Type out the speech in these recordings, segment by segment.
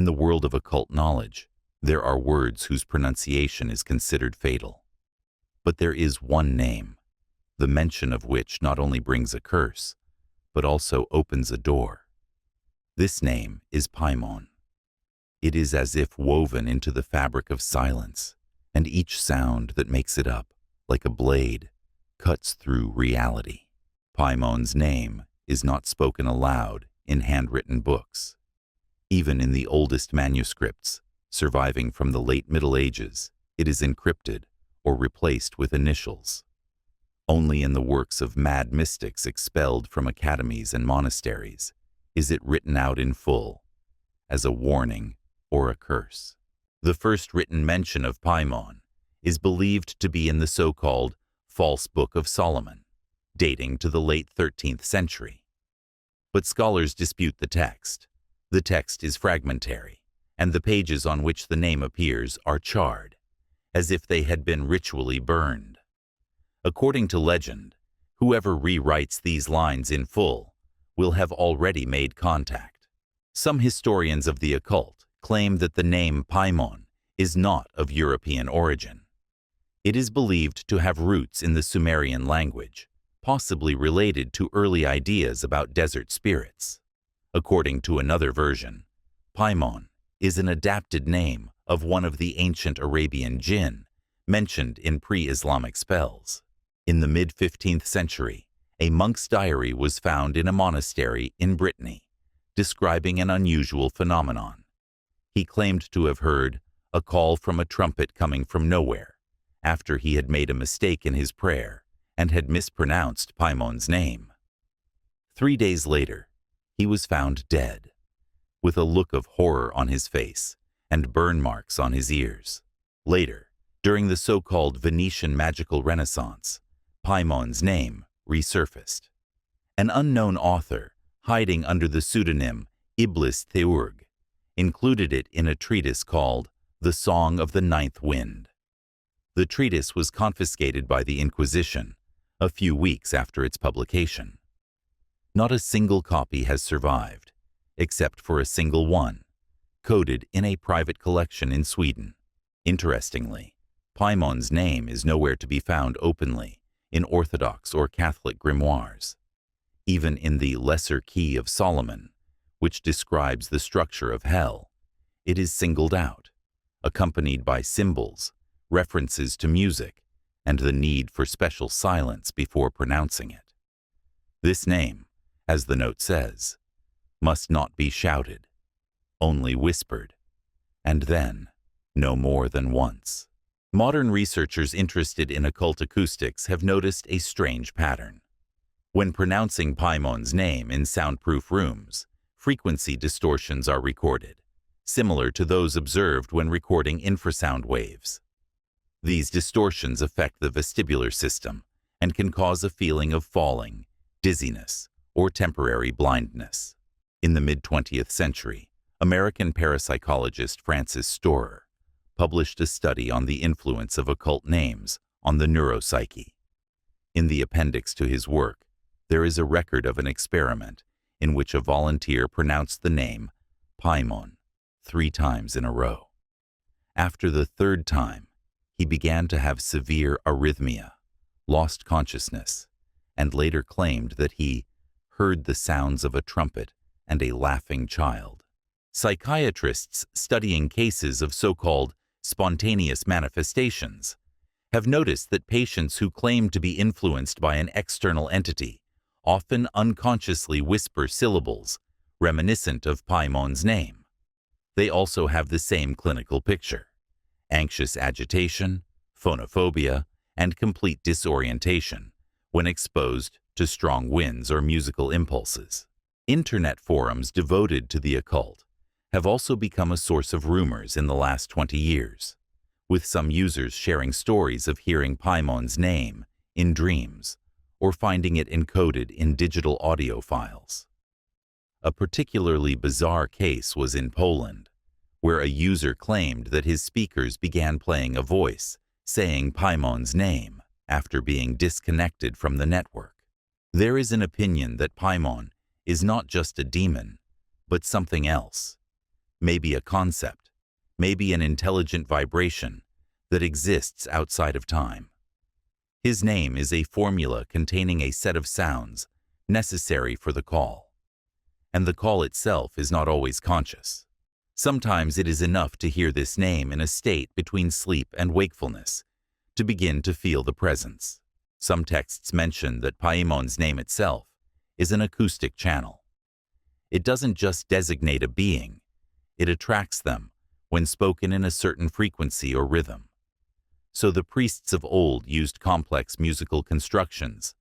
In the world of occult knowledge, there are words whose pronunciation is considered fatal. But there is one name, the mention of which not only brings a curse, but also opens a door. This name is Paimon. It is as if woven into the fabric of silence, and each sound that makes it up, like a blade, cuts through reality. Paimon's name is not spoken aloud in handwritten books. Even in the oldest manuscripts, surviving from the late Middle Ages, it is encrypted or replaced with initials. Only in the works of mad mystics expelled from academies and monasteries is it written out in full, as a warning or a curse. The first written mention of Paimon is believed to be in the so-called False Book of Solomon, dating to the late 13th century. But scholars dispute the text. The text is fragmentary, and the pages on which the name appears are charred, as if they had been ritually burned. According to legend, whoever rewrites these lines in full will have already made contact. Some historians of the occult claim that the name Paimon is not of European origin. It is believed to have roots in the Sumerian language, possibly related to early ideas about desert spirits. According to another version, Paimon is an adapted name of one of the ancient Arabian jinn mentioned in pre-Islamic spells. In the mid-15th century, a monk's diary was found in a monastery in Brittany, describing an unusual phenomenon. He claimed to have heard a call from a trumpet coming from nowhere after he had made a mistake in his prayer and had mispronounced Paimon's name. 3 days later, he was found dead, with a look of horror on his face and burn marks on his ears. Later, during the so-called Venetian magical renaissance, Paimon's name resurfaced. An unknown author, hiding under the pseudonym Iblis Theurg, included it in a treatise called The Song of the Ninth Wind. The treatise was confiscated by the Inquisition a few weeks after its publication. Not a single copy has survived, except for a single one, coded in a private collection in Sweden. Interestingly, Paimon's name is nowhere to be found openly in Orthodox or Catholic grimoires. Even in the Lesser Key of Solomon, which describes the structure of hell, it is singled out, accompanied by symbols, references to music, and the need for special silence before pronouncing it. This name, as the note says, must not be shouted, only whispered, and then no more than once. Modern researchers interested in occult acoustics have noticed a strange pattern. When pronouncing Paimon's name in soundproof rooms, frequency distortions are recorded, similar to those observed when recording infrasound waves. These distortions affect the vestibular system and can cause a feeling of falling, dizziness, or temporary blindness. In the mid-20th century, American parapsychologist Francis Storer published a study on the influence of occult names on the neuropsyche. In the appendix to his work, there is a record of an experiment in which a volunteer pronounced the name Paimon 3 times in a row. After the 3rd time, he began to have severe arrhythmia, lost consciousness, and later claimed that he heard the sounds of a trumpet and a laughing child. Psychiatrists studying cases of so-called spontaneous manifestations have noticed that patients who claim to be influenced by an external entity often unconsciously whisper syllables reminiscent of Paimon's name. They also have the same clinical picture: anxious agitation, phonophobia, and complete disorientation when exposed to strong winds or musical impulses. Internet forums devoted to the occult have also become a source of rumors in the last 20 years, with some users sharing stories of hearing Paimon's name in dreams or finding it encoded in digital audio files. A particularly bizarre case was in Poland, where a user claimed that his speakers began playing a voice saying Paimon's name after being disconnected from the network. There is an opinion that Paimon is not just a demon, but something else, maybe a concept, maybe an intelligent vibration that exists outside of time. His name is a formula containing a set of sounds necessary for the call. And the call itself is not always conscious. Sometimes it is enough to hear this name in a state between sleep and wakefulness to begin to feel the presence. Some texts mention that Paimon's name itself is an acoustic channel. It doesn't just designate a being, it attracts them when spoken in a certain frequency or rhythm. So the priests of old used complex musical constructions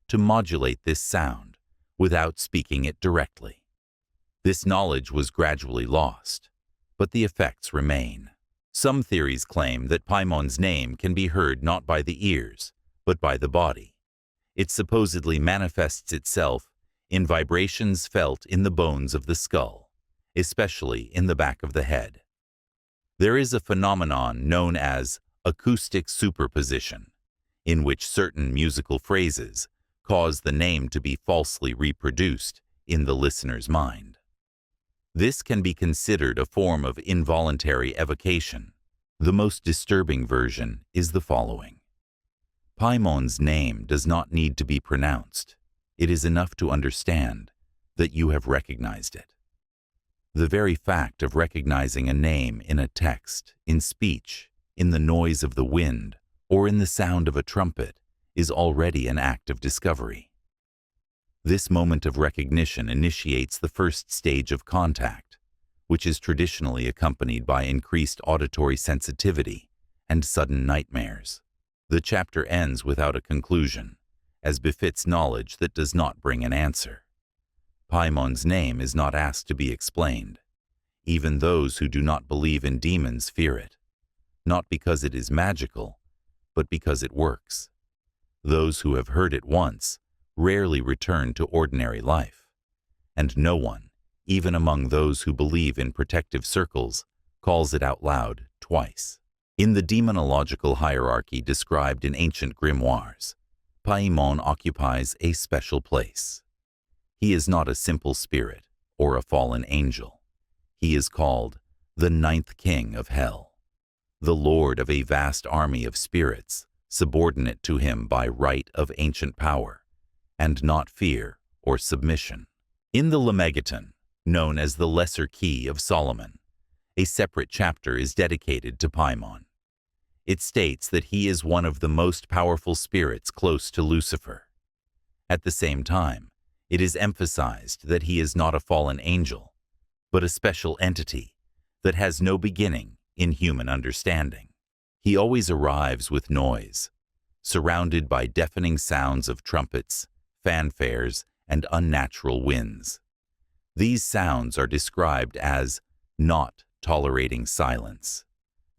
to modulate this sound without speaking it directly. This knowledge was gradually lost, but the effects remain. Some theories claim that Paimon's name can be heard not by the ears, but by the body. It supposedly manifests itself in vibrations felt in the bones of the skull, especially in the back of the head. There is a phenomenon known as acoustic superposition, in which certain musical phrases cause the name to be falsely reproduced in the listener's mind. This can be considered a form of involuntary evocation. The most disturbing version is the following. Paimon's name does not need to be pronounced. It is enough to understand that you have recognized it. The very fact of recognizing a name in a text, in speech, in the noise of the wind, or in the sound of a trumpet is already an act of discovery. This moment of recognition initiates the first stage of contact, which is traditionally accompanied by increased auditory sensitivity and sudden nightmares. The chapter ends without a conclusion, as befits knowledge that does not bring an answer. Paimon's name is not asked to be explained. Even those who do not believe in demons fear it, not because it is magical, but because it works. Those who have heard it once rarely return to ordinary life, and no one, even among those who believe in protective circles, calls it out loud twice. In the demonological hierarchy described in ancient grimoires, Paimon occupies a special place. He is not a simple spirit or a fallen angel. He is called the ninth king of hell, the lord of a vast army of spirits, subordinate to him by right of ancient power, and not fear or submission. In the Lemegeton, known as the Lesser Key of Solomon, a separate chapter is dedicated to Paimon. It states that he is one of the most powerful spirits close to Lucifer. At the same time, it is emphasized that he is not a fallen angel, but a special entity that has no beginning in human understanding. He always arrives with noise, surrounded by deafening sounds of trumpets, fanfares, and unnatural winds. These sounds are described as not tolerating silence.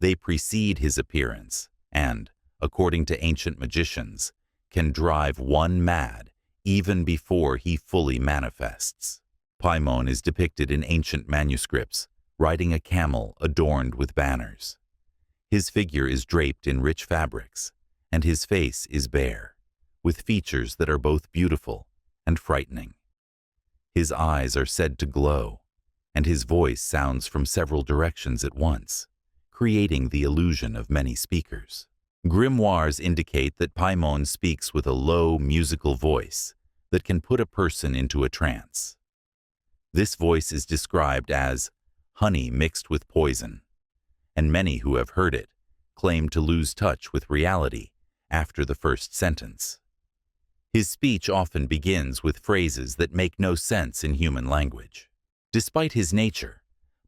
They precede his appearance and, according to ancient magicians, can drive one mad even before he fully manifests. Paimon is depicted in ancient manuscripts, riding a camel adorned with banners. His figure is draped in rich fabrics, and his face is bare, with features that are both beautiful and frightening. His eyes are said to glow, and his voice sounds from several directions at once, creating the illusion of many speakers. Grimoires indicate that Paimon speaks with a low, musical voice that can put a person into a trance. This voice is described as honey mixed with poison, and many who have heard it claim to lose touch with reality after the first sentence. His speech often begins with phrases that make no sense in human language. Despite his nature,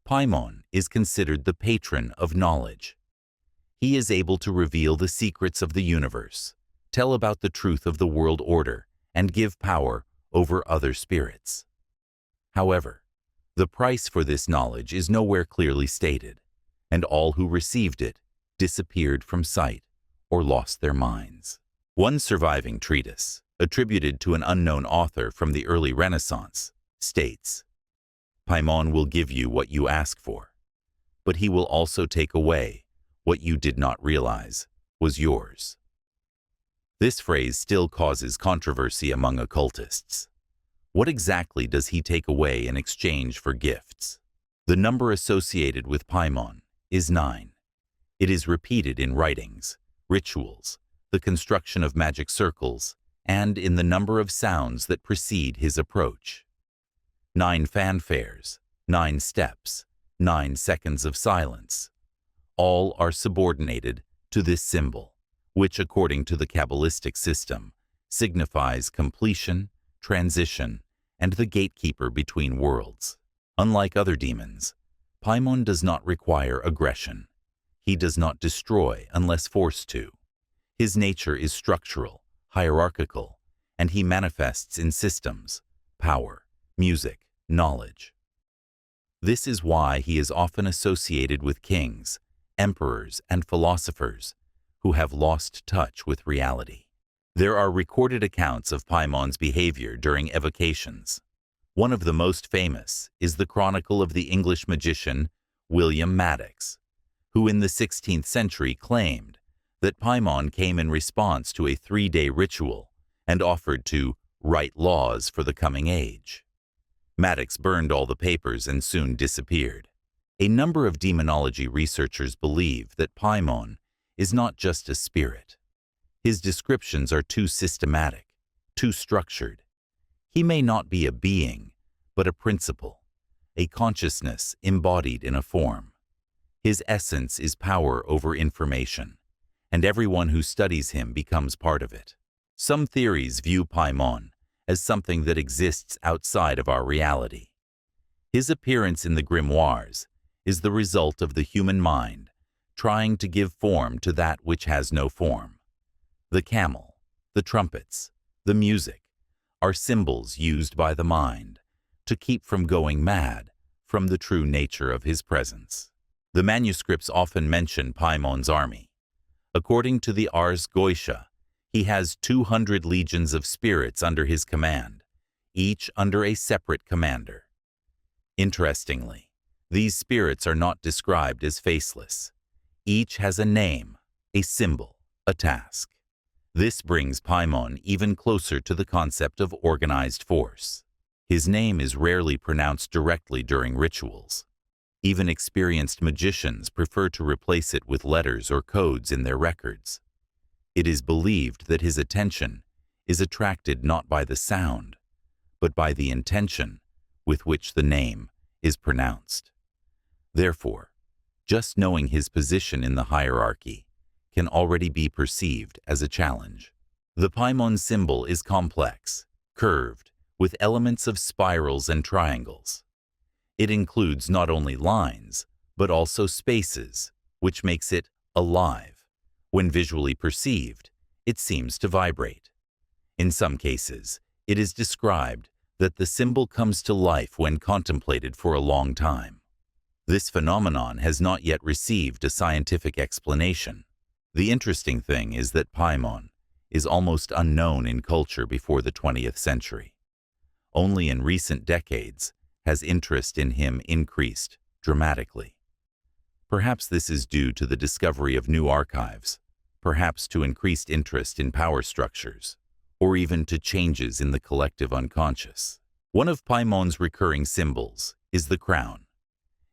Paimon is considered the patron of knowledge. He is able to reveal the secrets of the universe, tell about the truth of the world order, and give power over other spirits. However, the price for this knowledge is nowhere clearly stated, and all who received it disappeared from sight or lost their minds. One surviving treatise, attributed to an unknown author from the early Renaissance, states, Paimon will give you what you ask for, but he will also take away what you did not realize was yours. This phrase still causes controversy among occultists. What exactly does he take away in exchange for gifts? The number associated with Paimon is 9. It is repeated in writings, rituals, the construction of magic circles, and in the number of sounds that precede his approach. 9 fanfares, 9 steps, 9 seconds of silence. All are subordinated to this symbol, which, according to the Kabbalistic system, signifies completion, transition, and the gatekeeper between worlds. Unlike other demons, Paimon does not require aggression. He does not destroy unless forced to. His nature is structural, hierarchical, and he manifests in systems, power, music, knowledge. This is why he is often associated with kings, emperors, and philosophers who have lost touch with reality. There are recorded accounts of Paimon's behavior during evocations. One of the most famous is the chronicle of the English magician William Maddox, who in the 16th century claimed that Paimon came in response to a 3-day ritual and offered to write laws for the coming age. Maddox burned all the papers and soon disappeared. A number of demonology researchers believe that Paimon is not just a spirit. His descriptions are too systematic, too structured. He may not be a being, but a principle, a consciousness embodied in a form. His essence is power over information, and everyone who studies him becomes part of it. Some theories view Paimon as something that exists outside of our reality. His appearance in the grimoires is the result of the human mind trying to give form to that which has no form. The camel, the trumpets, the music are symbols used by the mind to keep from going mad from the true nature of his presence. The manuscripts often mention Paimon's army. According to the Ars Goetia, he has 200 legions of spirits under his command, each under a separate commander. Interestingly, these spirits are not described as faceless. Each has a name, a symbol, a task. This brings Paimon even closer to the concept of organized force. His name is rarely pronounced directly during rituals. Even experienced magicians prefer to replace it with letters or codes in their records. It is believed that his attention is attracted not by the sound, but by the intention with which the name is pronounced. Therefore, just knowing his position in the hierarchy can already be perceived as a challenge. The Paimon symbol is complex, curved, with elements of spirals and triangles. It includes not only lines, but also spaces, which makes it alive. When visually perceived, it seems to vibrate. In some cases, it is described that the symbol comes to life when contemplated for a long time. This phenomenon has not yet received a scientific explanation. The interesting thing is that Paimon is almost unknown in culture before the 20th century. Only in recent decades has interest in him increased dramatically. Perhaps this is due to the discovery of new archives, perhaps to increased interest in power structures, or even to changes in the collective unconscious. One of Paimon's recurring symbols is the crown.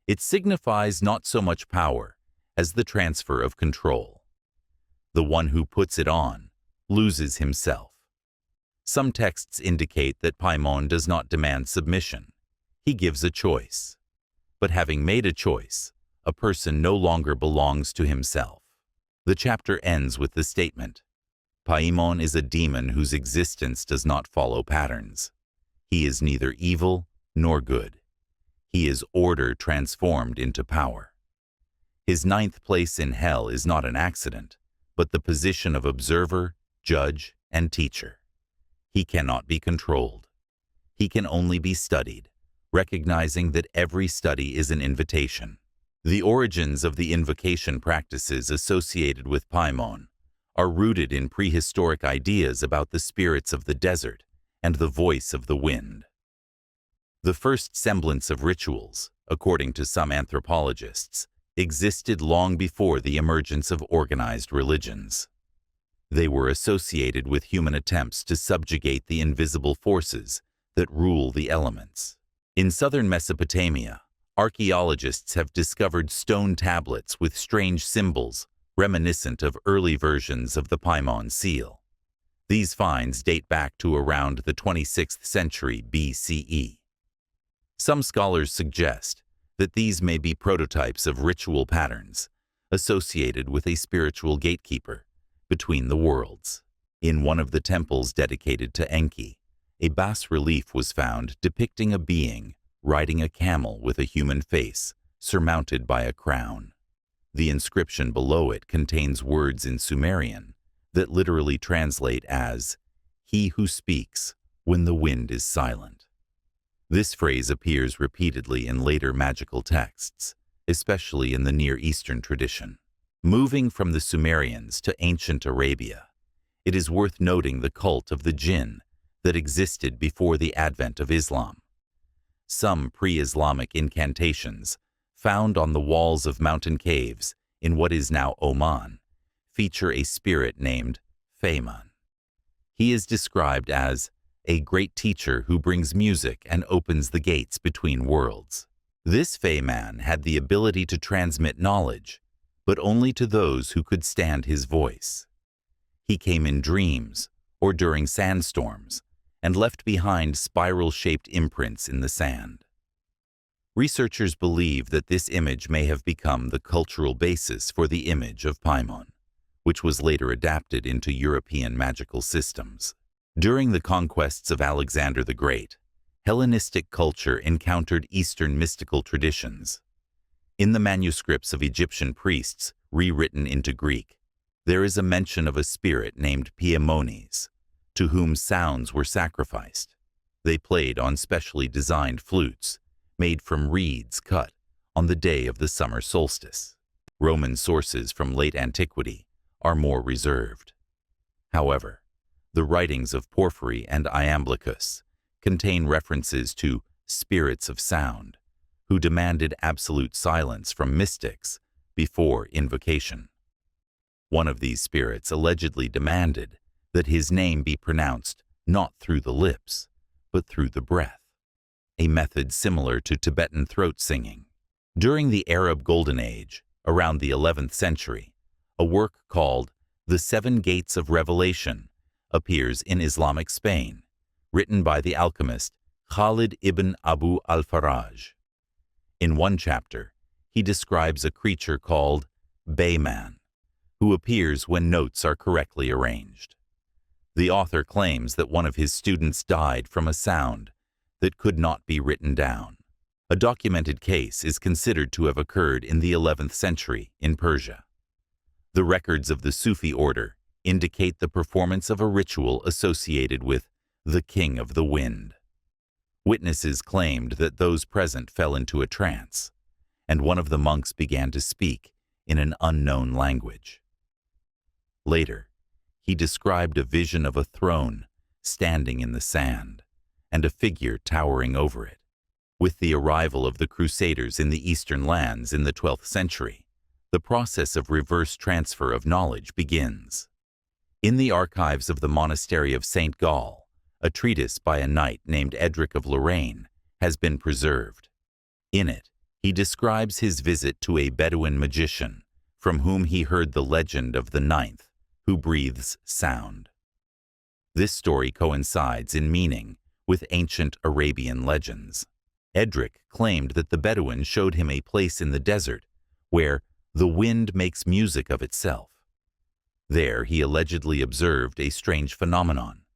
It signifies not so much power as the transfer of control. The one who puts it on loses himself. Some texts indicate that Paimon does not demand submission. He gives a choice. But having made a choice, a person no longer belongs to himself. The chapter ends with the statement, Paimon is a demon whose existence does not follow patterns. He is neither evil nor good. He is order transformed into power. His 9th place in hell is not an accident, but the position of observer, judge, and teacher. He cannot be controlled. He can only be studied, recognizing that every study is an invitation. The origins of the invocation practices associated with Paimon are rooted in prehistoric ideas about the spirits of the desert and the voice of the wind. The first semblance of rituals, according to some anthropologists, existed long before the emergence of organized religions. They were associated with human attempts to subjugate the invisible forces that rule the elements. In southern Mesopotamia, Archaeologists have discovered stone tablets with strange symbols reminiscent of early versions of the Paimon seal. These finds date back to around the 26th century BCE. Some scholars suggest that these may be prototypes of ritual patterns associated with a spiritual gatekeeper between the worlds. In one of the temples dedicated to Enki, a bas-relief was found depicting a being riding a camel with a human face surmounted by a crown. The inscription below it contains words in Sumerian that literally translate as, "He who speaks when the wind is silent." This phrase appears repeatedly in later magical texts, especially in the Near Eastern tradition. Moving from the Sumerians to ancient Arabia, it is worth noting the cult of the jinn that existed before the advent of Islam. Some pre-Islamic incantations, found on the walls of mountain caves in what is now Oman, feature a spirit named Paimon. He is described as a great teacher who brings music and opens the gates between worlds. This Paimon had the ability to transmit knowledge, but only to those who could stand his voice. He came in dreams or during sandstorms and left behind spiral-shaped imprints in the sand. Researchers believe that this image may have become the cultural basis for the image of Paimon, which was later adapted into European magical systems. During the conquests of Alexander the Great, Hellenistic culture encountered Eastern mystical traditions. In the manuscripts of Egyptian priests, rewritten into Greek, there is a mention of a spirit named Piemones, to whom sounds were sacrificed. They played on specially designed flutes, made from reeds cut on the day of the summer solstice. Roman sources from late antiquity are more reserved. However, the writings of Porphyry and Iamblichus contain references to spirits of sound, who demanded absolute silence from mystics before invocation. One of these spirits allegedly demanded that his name be pronounced not through the lips, but through the breath, a method similar to Tibetan throat singing. During the Arab Golden Age, around the 11th century, a work called The Seven Gates of Revelation appears in Islamic Spain, written by the alchemist Khalid ibn Abu al-Faraj. In one chapter, he describes a creature called Bayman, who appears when notes are correctly arranged. The author claims that one of his students died from a sound that could not be written down. A documented case is considered to have occurred in the 11th century in Persia. The records of the Sufi order indicate the performance of a ritual associated with the King of the Wind. Witnesses claimed that those present fell into a trance, and one of the monks began to speak in an unknown language. Later, he described a vision of a throne standing in the sand and a figure towering over it. With the arrival of the Crusaders in the Eastern lands in the 12th century, the process of reverse transfer of knowledge begins. In the archives of the monastery of St. Gall, a treatise by a knight named Edric of Lorraine has been preserved. In it, he describes his visit to a Bedouin magician from whom he heard the legend of the ninth, who breathes sound. This story coincides in meaning with ancient Arabian legends. Edric claimed that the Bedouin showed him a place in the desert where the wind makes music of itself. There he allegedly observed a strange phenomenon.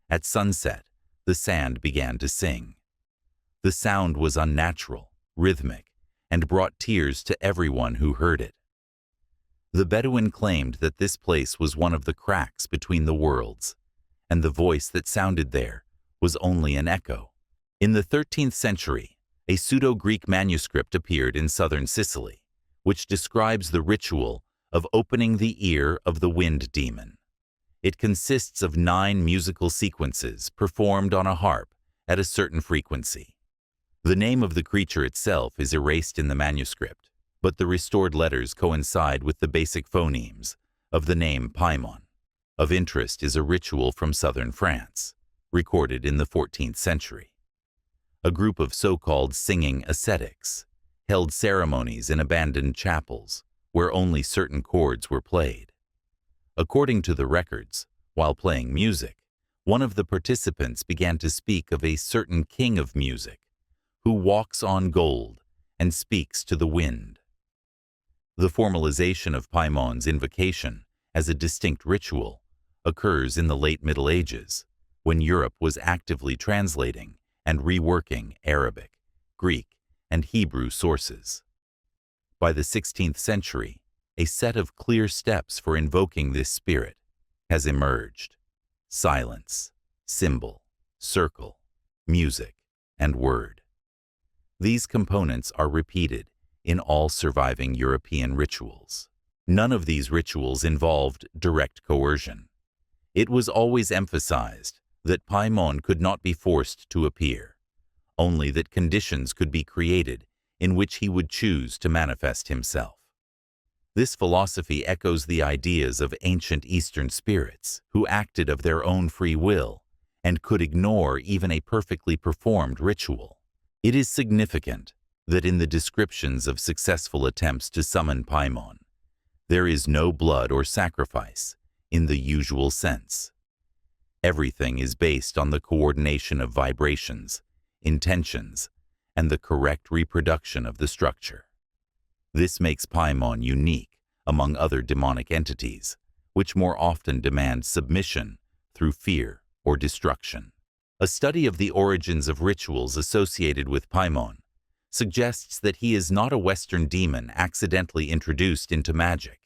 At sunset, the sand began to sing. The sound was unnatural, rhythmic, and brought tears to everyone who heard it. The Bedouin claimed that this place was one of the cracks between the worlds, and the voice that sounded there was only an echo. In the 13th century, a pseudo-Greek manuscript appeared in southern Sicily, which describes the ritual of opening the ear of the wind demon. It consists of 9 musical sequences performed on a harp at a certain frequency. The name of the creature itself is erased in the manuscript, but the restored letters coincide with the basic phonemes of the name Paimon. Of interest is a ritual from southern France, recorded in the 14th century. A group of so-called singing ascetics held ceremonies in abandoned chapels where only certain chords were played. According to the records, while playing music, one of the participants began to speak of a certain king of music who walks on gold and speaks to the wind. The formalization of Paimon's invocation as a distinct ritual occurs in the late Middle Ages, when Europe was actively translating and reworking Arabic, Greek, and Hebrew sources. By the 16th century, a set of clear steps for invoking this spirit has emerged: silence, symbol, circle, music, and word. These components are repeated in all surviving European rituals. None of these rituals involved direct coercion. It was always emphasized that Paimon could not be forced to appear, only that conditions could be created in which he would choose to manifest himself. This philosophy echoes the ideas of ancient Eastern spirits who acted of their own free will and could ignore even a perfectly performed ritual. It is significant that in the descriptions of successful attempts to summon Paimon, there is no blood or sacrifice in the usual sense. Everything is based on the coordination of vibrations, intentions, and the correct reproduction of the structure. This makes Paimon unique among other demonic entities, which more often demand submission through fear or destruction. A study of the origins of rituals associated with Paimon suggests that he is not a Western demon accidentally introduced into magic.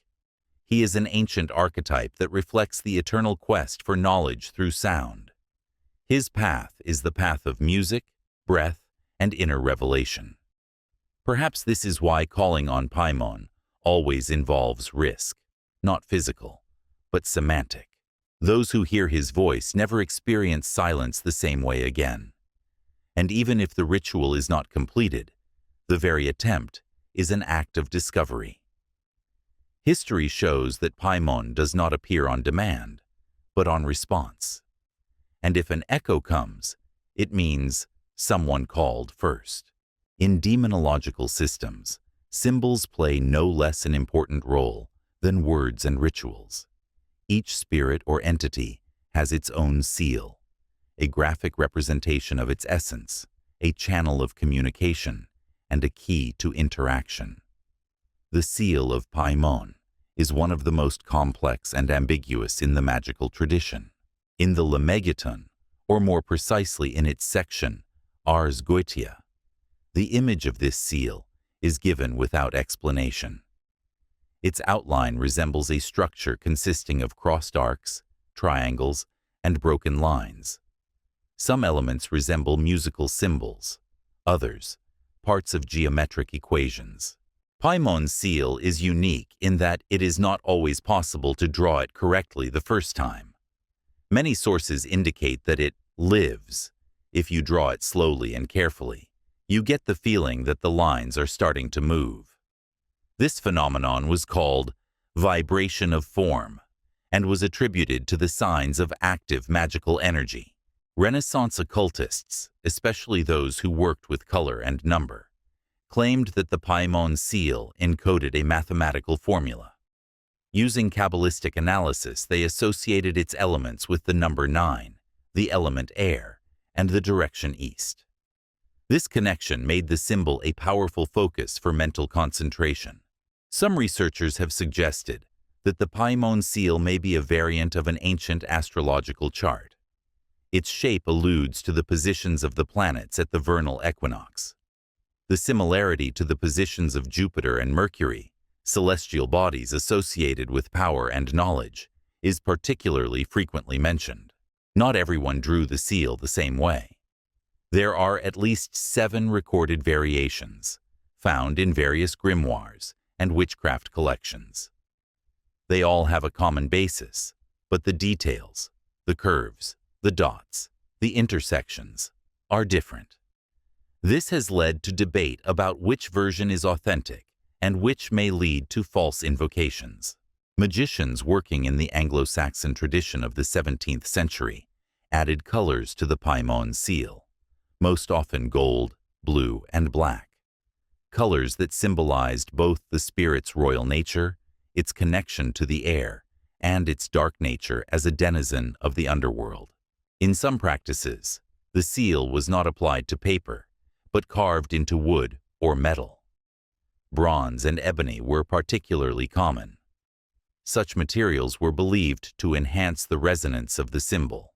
He is an ancient archetype that reflects the eternal quest for knowledge through sound. His path is the path of music, breath, and inner revelation. Perhaps this is why calling on Paimon always involves risk, not physical, but semantic. Those who hear his voice never experience silence the same way again. And even if the ritual is not completed, the very attempt is an act of discovery. History shows that Paimon does not appear on demand, but on response. And if an echo comes, it means someone called first. In demonological systems, symbols play no less an important role than words and rituals. Each spirit or entity has its own seal, a graphic representation of its essence, a channel of communication, and a key to interaction. The seal of Paimon is one of the most complex and ambiguous in the magical tradition. In the Lemegeton, or more precisely in its section, Ars Goetia, the image of this seal is given without explanation. Its outline resembles a structure consisting of crossed arcs, triangles, and broken lines. Some elements resemble musical symbols, others, parts of geometric equations. Paimon's seal is unique in that it is not always possible to draw it correctly the first time. Many sources indicate that it lives. If you draw it slowly and carefully, you get the feeling that the lines are starting to move. This phenomenon was called vibration of form and was attributed to the signs of active magical energy. Renaissance occultists, especially those who worked with color and number, claimed that the Paimon seal encoded a mathematical formula. Using Kabbalistic analysis, they associated its elements with the number 9, the element air, and the direction east. This connection made the symbol a powerful focus for mental concentration. Some researchers have suggested that the Paimon seal may be a variant of an ancient astrological chart. Its shape alludes to the positions of the planets at the vernal equinox. The similarity to the positions of Jupiter and Mercury, celestial bodies associated with power and knowledge, is particularly frequently mentioned. Not everyone drew the seal the same way. There are at least 7 recorded variations, found in various grimoires and witchcraft collections. They all have a common basis, but the details, the curves, the dots, the intersections, are different. This has led to debate about which version is authentic and which may lead to false invocations. Magicians working in the Anglo-Saxon tradition of the 17th century added colors to the Paimon seal, most often gold, blue, and black. colors that symbolized both the spirit's royal nature, its connection to the air, and its dark nature as a denizen of the underworld. In some practices, the seal was not applied to paper, but carved into wood or metal. Bronze and ebony were particularly common. Such materials were believed to enhance the resonance of the symbol.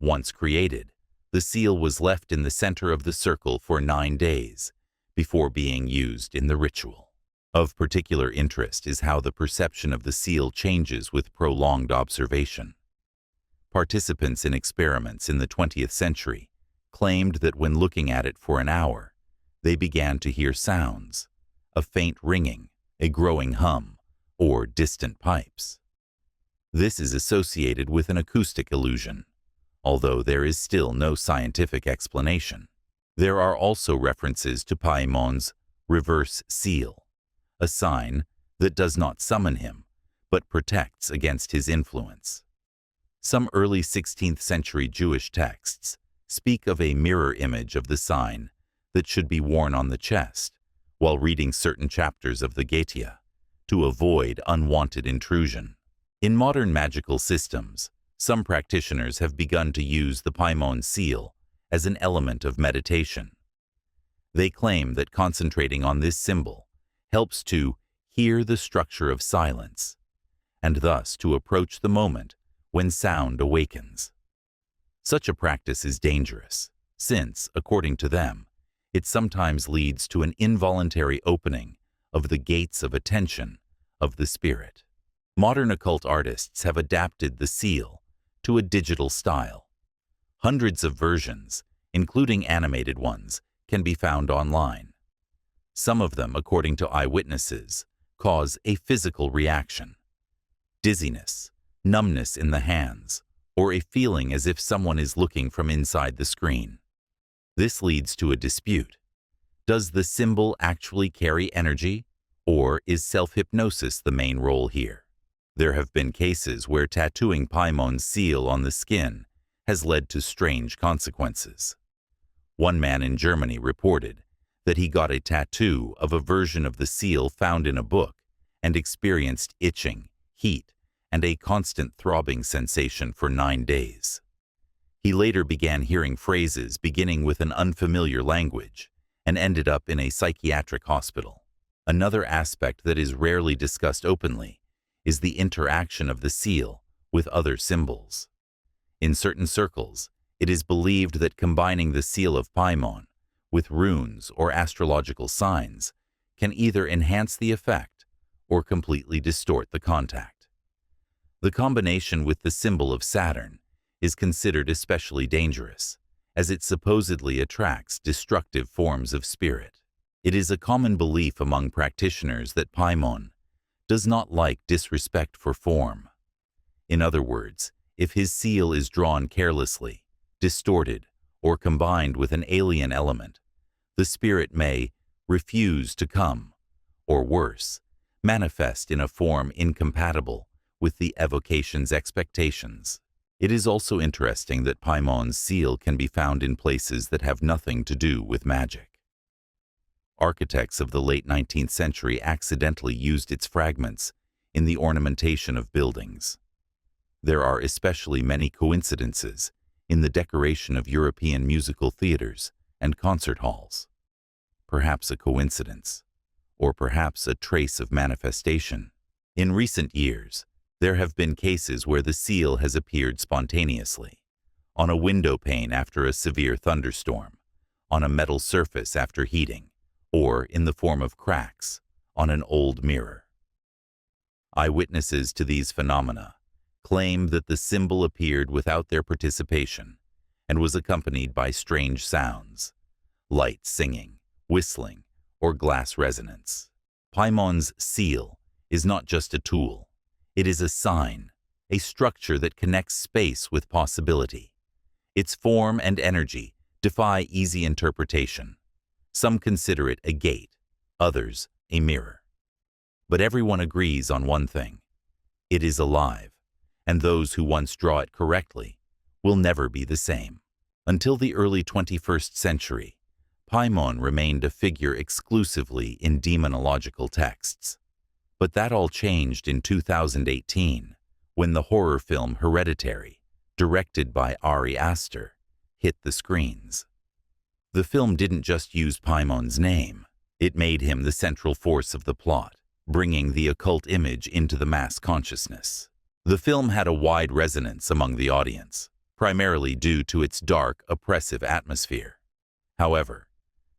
Once created, the seal was left in the center of the circle for 9 days before being used in the ritual. Of particular interest is how the perception of the seal changes with prolonged observation. Participants in experiments in the 20th century claimed that when looking at it for an hour, they began to hear sounds, a faint ringing, a growing hum, or distant pipes. This is associated with an acoustic illusion, although there is still no scientific explanation. There are also references to Paimon's reverse seal, a sign that does not summon him, but protects against his influence. Some early 16th century Jewish texts speak of a mirror image of the sign that should be worn on the chest while reading certain chapters of the Getia to avoid unwanted intrusion. In modern magical systems, some practitioners have begun to use the Paimon seal as an element of meditation. They claim that concentrating on this symbol helps to hear the structure of silence, and thus to approach the moment when sound awakens. Such a practice is dangerous, since, according to them, it sometimes leads to an involuntary opening of the gates of attention of the spirit. Modern occult artists have adapted the seal to a digital style. Hundreds of versions, including animated ones, can be found online. Some of them, according to eyewitnesses, cause a physical reaction: dizziness, numbness in the hands, or a feeling as if someone is looking from inside the screen. This leads to a dispute. Does the symbol actually carry energy, or is self-hypnosis the main role here? There have been cases where tattooing Paimon's seal on the skin has led to strange consequences. One man in Germany reported that he got a tattoo of a version of the seal found in a book and experienced itching, heat, and a constant throbbing sensation for 9 days. He later began hearing phrases beginning with an unfamiliar language and ended up in a psychiatric hospital. Another aspect that is rarely discussed openly is the interaction of the seal with other symbols. In certain circles, it is believed that combining the seal of Paimon with runes or astrological signs can either enhance the effect or completely distort the contact. The combination with the symbol of Saturn is considered especially dangerous, as it supposedly attracts destructive forms of spirit. It is a common belief among practitioners that Paimon does not like disrespect for form. In other words, if his seal is drawn carelessly, distorted, or combined with an alien element, the spirit may refuse to come, or worse, manifest in a form incompatible with the evocation's expectations. It is also interesting that Paimon's seal can be found in places that have nothing to do with magic. Architects of the late 19th century accidentally used its fragments in the ornamentation of buildings. There are especially many coincidences in the decoration of European musical theaters and concert halls. Perhaps a coincidence, or perhaps a trace of manifestation. In recent years, there have been cases where the seal has appeared spontaneously, on a window pane after a severe thunderstorm, on a metal surface after heating, or in the form of cracks on an old mirror. Eyewitnesses to these phenomena claim that the symbol appeared without their participation and was accompanied by strange sounds, light singing, whistling, or glass resonance. Paimon's seal is not just a tool. It is a sign, a structure that connects space with possibility. Its form and energy defy easy interpretation. Some consider it a gate, others a mirror. But everyone agrees on one thing: it is alive, and those who once draw it correctly will never be the same. Until the early 21st century, Paimon remained a figure exclusively in demonological texts. But that all changed in 2018, when the horror film Hereditary, directed by Ari Aster, hit the screens. The film didn't just use Paimon's name, it made him the central force of the plot, bringing the occult image into the mass consciousness. The film had a wide resonance among the audience, primarily due to its dark, oppressive atmosphere. However,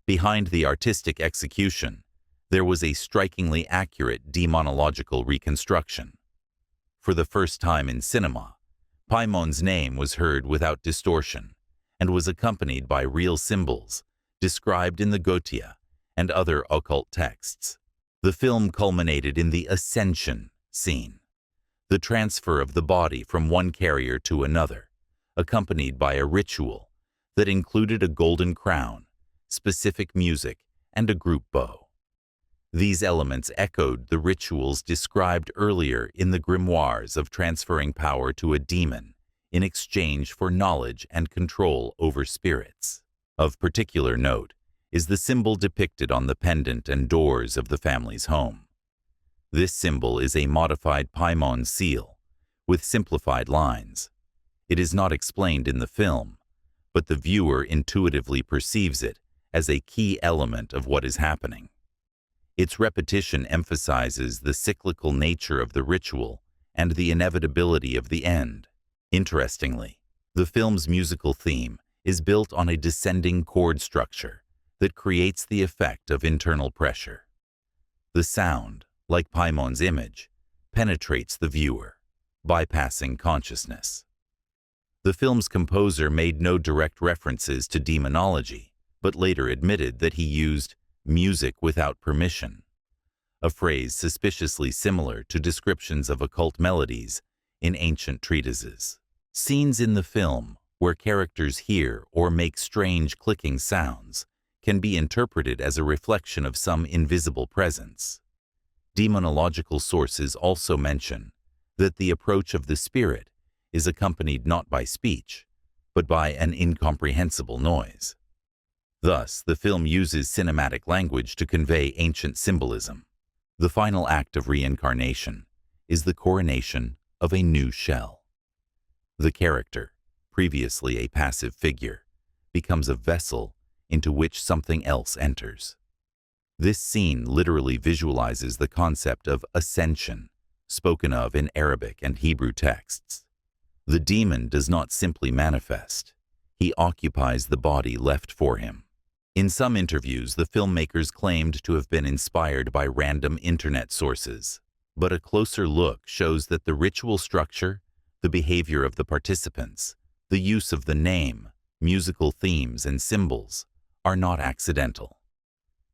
behind the artistic execution, there was a strikingly accurate demonological reconstruction. For the first time in cinema, Paimon's name was heard without distortion and was accompanied by real symbols described in the Gotia and other occult texts. The film culminated in the ascension scene, the transfer of the body from one carrier to another, accompanied by a ritual that included a golden crown, specific music, and a group bow. These elements echoed the rituals described earlier in the grimoires of transferring power to a demon in exchange for knowledge and control over spirits. Of particular note is the symbol depicted on the pendant and doors of the family's home. This symbol is a modified Paimon seal with simplified lines. It is not explained in the film, but the viewer intuitively perceives it as a key element of what is happening. Its repetition emphasizes the cyclical nature of the ritual and the inevitability of the end. Interestingly, the film's musical theme is built on a descending chord structure that creates the effect of internal pressure. The sound, like Paimon's image, penetrates the viewer, bypassing consciousness. The film's composer made no direct references to demonology, but later admitted that he used music without permission, a phrase suspiciously similar to descriptions of occult melodies in ancient treatises. Scenes in the film where characters hear or make strange clicking sounds can be interpreted as a reflection of some invisible presence. Demonological sources also mention that the approach of the spirit is accompanied not by speech, but by an incomprehensible noise. Thus, the film uses cinematic language to convey ancient symbolism. The final act of reincarnation is the coronation of a new shell. The character, previously a passive figure, becomes a vessel into which something else enters. This scene literally visualizes the concept of ascension, spoken of in Arabic and Hebrew texts. The demon does not simply manifest, he occupies the body left for him. In some interviews, the filmmakers claimed to have been inspired by random internet sources, but a closer look shows that the ritual structure, the behavior of the participants, the use of the name, musical themes, and symbols are not accidental.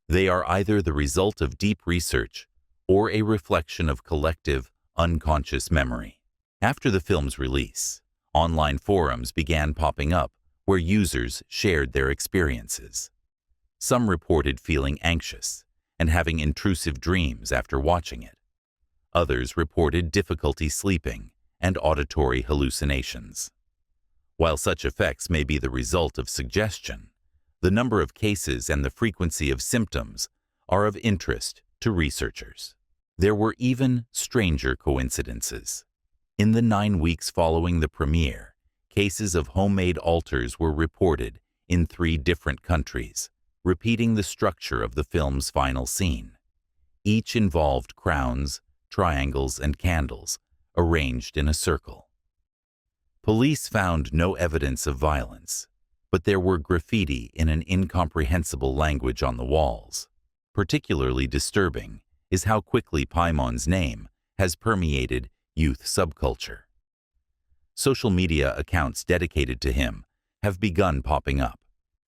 They are either the result of deep research or a reflection of collective, unconscious memory. After the film's release, online forums began popping up where users shared their experiences. Some reported feeling anxious and having intrusive dreams after watching it. Others reported difficulty sleeping and auditory hallucinations. While such effects may be the result of suggestion, the number of cases and the frequency of symptoms are of interest to researchers. There were even stranger coincidences. In the 9 weeks following the premiere, cases of homemade altars were reported in 3 different countries, repeating the structure of the film's final scene. Each involved crowns, triangles, and candles arranged in a circle. Police found no evidence of violence, but there were graffiti in an incomprehensible language on the walls. Particularly disturbing is how quickly Paimon's name has permeated youth subculture. Social media accounts dedicated to him have begun popping up,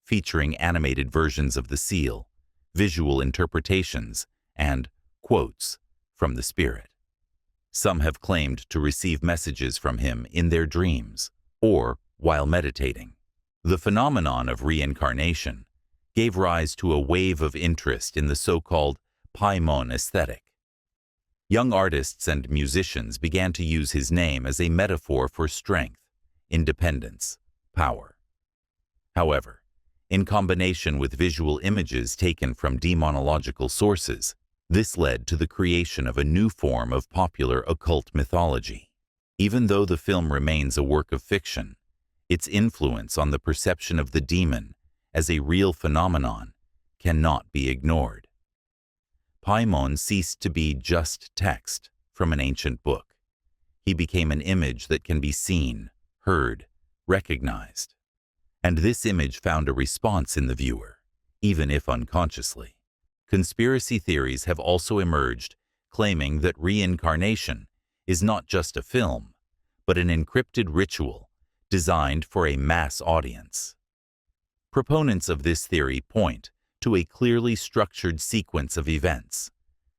featuring animated versions of the seal, visual interpretations, and quotes from the spirit. Some have claimed to receive messages from him in their dreams or while meditating. The phenomenon of reincarnation gave rise to a wave of interest in the so-called Paimon aesthetic. Young artists and musicians began to use his name as a metaphor for strength, independence, power. However, In combination with visual images taken from demonological sources, this led to the creation of a new form of popular occult mythology. Even though the film remains a work of fiction, its influence on the perception of the demon as a real phenomenon cannot be ignored. Paimon ceased to be just text from an ancient book. He became an image that can be seen, heard, recognized. And this image found a response in the viewer, even if unconsciously. Conspiracy theories have also emerged, claiming that reincarnation is not just a film, but an encrypted ritual designed for a mass audience. Proponents of this theory point to a clearly structured sequence of events,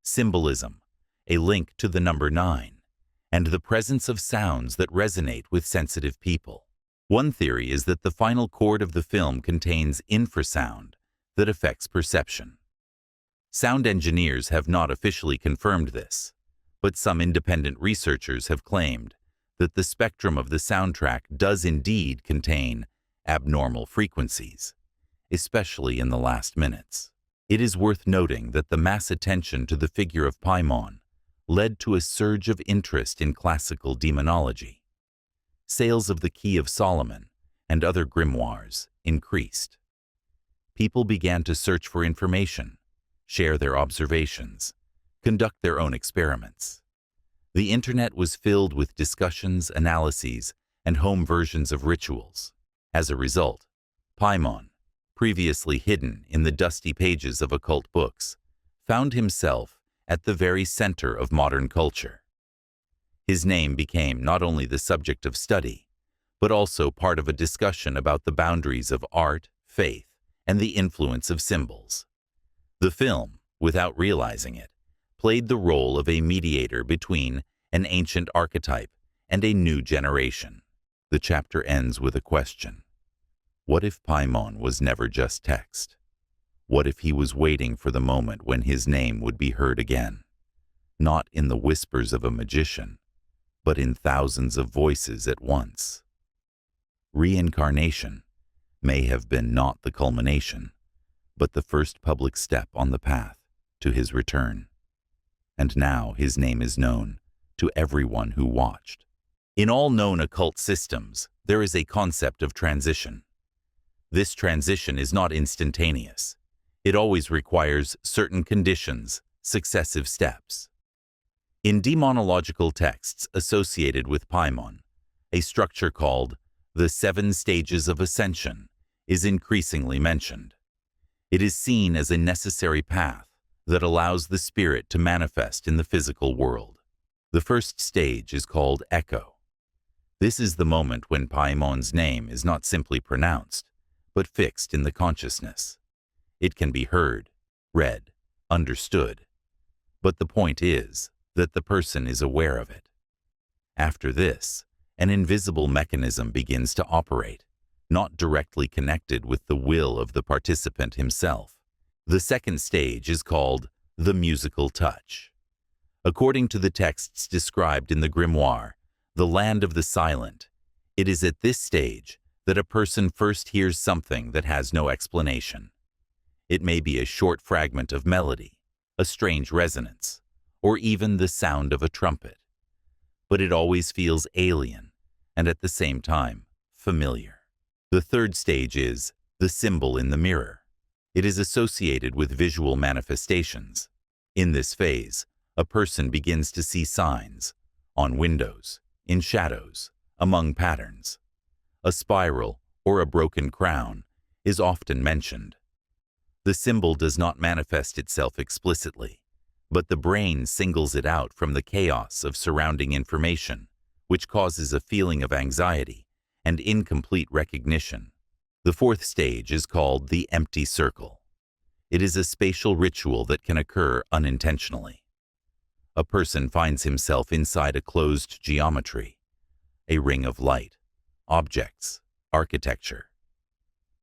symbolism, a link to the number 9, and the presence of sounds that resonate with sensitive people. One theory is that the final chord of the film contains infrasound that affects perception. Sound engineers have not officially confirmed this, but some independent researchers have claimed that the spectrum of the soundtrack does indeed contain abnormal frequencies, especially in the last minutes. It is worth noting that the mass attention to the figure of Paimon led to a surge of interest in classical demonology. Sales of the Key of Solomon and other grimoires increased. People began to search for information, share their observations, conduct their own experiments. The internet was filled with discussions, analyses, and home versions of rituals. As a result, Paimon, previously hidden in the dusty pages of occult books, found himself at the very center of modern culture. His name became not only the subject of study, but also part of a discussion about the boundaries of art, faith, and the influence of symbols. The film, without realizing it, played the role of a mediator between an ancient archetype and a new generation. The chapter ends with a question. What if Paimon was never just text? What if he was waiting for the moment when his name would be heard again? Not in the whispers of a magician, but in thousands of voices at once. Reincarnation may have been not the culmination, but the first public step on the path to his return. And now his name is known to everyone who watched. In all known occult systems, there is a concept of transition. This transition is not instantaneous. It always requires certain conditions, successive steps. In demonological texts associated with Paimon, a structure called the 7 stages of ascension is increasingly mentioned. It is seen as a necessary path that allows the spirit to manifest in the physical world. The first stage is called echo. This is the moment when Paimon's name is not simply pronounced, but fixed in the consciousness. It can be heard, read, understood, but the point is that the person is aware of it. After this, an invisible mechanism begins to operate, not directly connected with the will of the participant himself. The second stage is called the musical touch. According to the texts described in the grimoire, The Land of the Silent, it is at this stage that a person first hears something that has no explanation. It may be a short fragment of melody, a strange resonance, or even the sound of a trumpet. But it always feels alien and at the same time familiar. The third stage is the symbol in the mirror. It is associated with visual manifestations. In this phase, a person begins to see signs on windows, in shadows, among patterns. A spiral or a broken crown is often mentioned. The symbol does not manifest itself explicitly, but the brain singles it out from the chaos of surrounding information, which causes a feeling of anxiety and incomplete recognition. The fourth stage is called the empty circle. It is a spatial ritual that can occur unintentionally. A person finds himself inside a closed geometry, a ring of light, objects, architecture.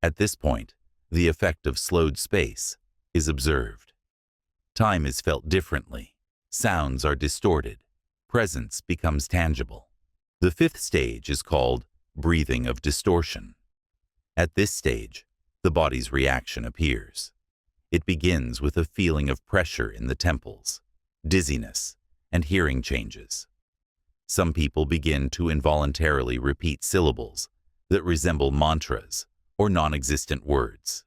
At this point, the effect of slowed space is observed. Time is felt differently, sounds are distorted, presence becomes tangible. The fifth stage is called breathing of distortion. At this stage, the body's reaction appears. It begins with a feeling of pressure in the temples, dizziness, and hearing changes. Some people begin to involuntarily repeat syllables that resemble mantras or non-existent words.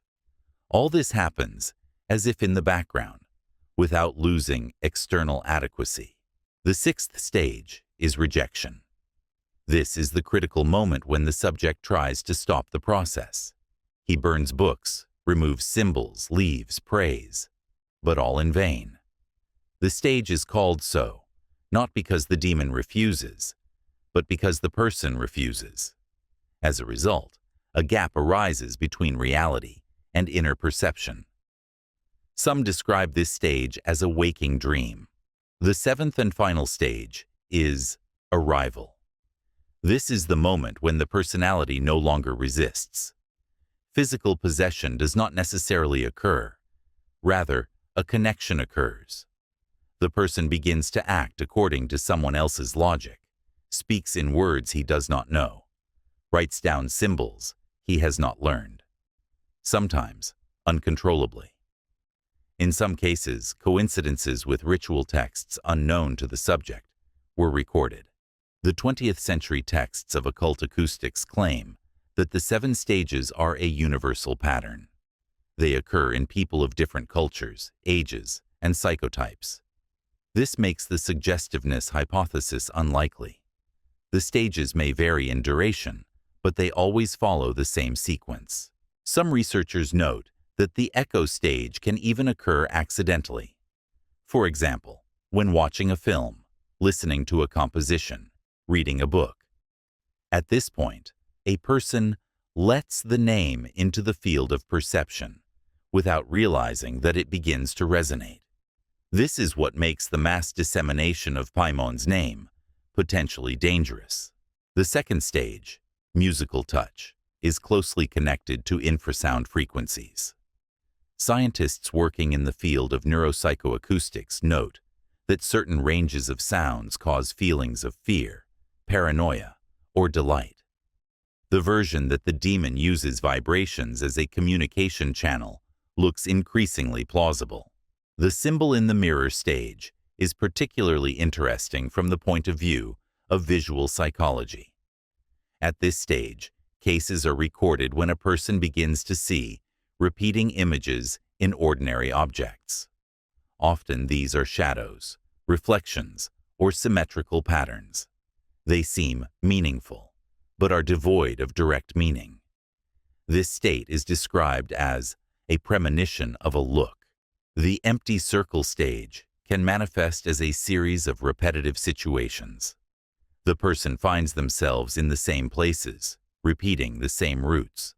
All this happens as if in the background, without losing external adequacy. The sixth stage is rejection. This is the critical moment when the subject tries to stop the process. He burns books, removes symbols, leaves, prays, but all in vain. The stage is called so, not because the demon refuses, but because the person refuses. As a result, a gap arises between reality and inner perception. Some describe this stage as a waking dream. The seventh and final stage is arrival. This is the moment when the personality no longer resists. Physical possession does not necessarily occur. Rather, a connection occurs. The person begins to act according to someone else's logic, speaks in words he does not know, writes down symbols he has not learned, sometimes uncontrollably. In some cases, coincidences with ritual texts unknown to the subject were recorded. The 20th century texts of occult acoustics claim that the 7 stages are a universal pattern. They occur in people of different cultures, ages, and psychotypes. This makes the suggestiveness hypothesis unlikely. The stages may vary in duration, but they always follow the same sequence. Some researchers note that the echo stage can even occur accidentally. For example, when watching a film, listening to a composition, reading a book. At this point, a person lets the name into the field of perception without realizing that it begins to resonate. This is what makes the mass dissemination of Paimon's name potentially dangerous. The second stage, musical touch, is closely connected to infrasound frequencies. Scientists working in the field of neuropsychoacoustics note that certain ranges of sounds cause feelings of fear, paranoia, or delight. The version that the demon uses vibrations as a communication channel looks increasingly plausible. The symbol in the mirror stage is particularly interesting from the point of view of visual psychology. At this stage, cases are recorded when a person begins to see repeating images in ordinary objects. Often these are shadows, reflections, or symmetrical patterns. They seem meaningful, but are devoid of direct meaning. This state is described as a premonition of a look. The empty circle stage can manifest as a series of repetitive situations. The person finds themselves in the same places, repeating the same routes.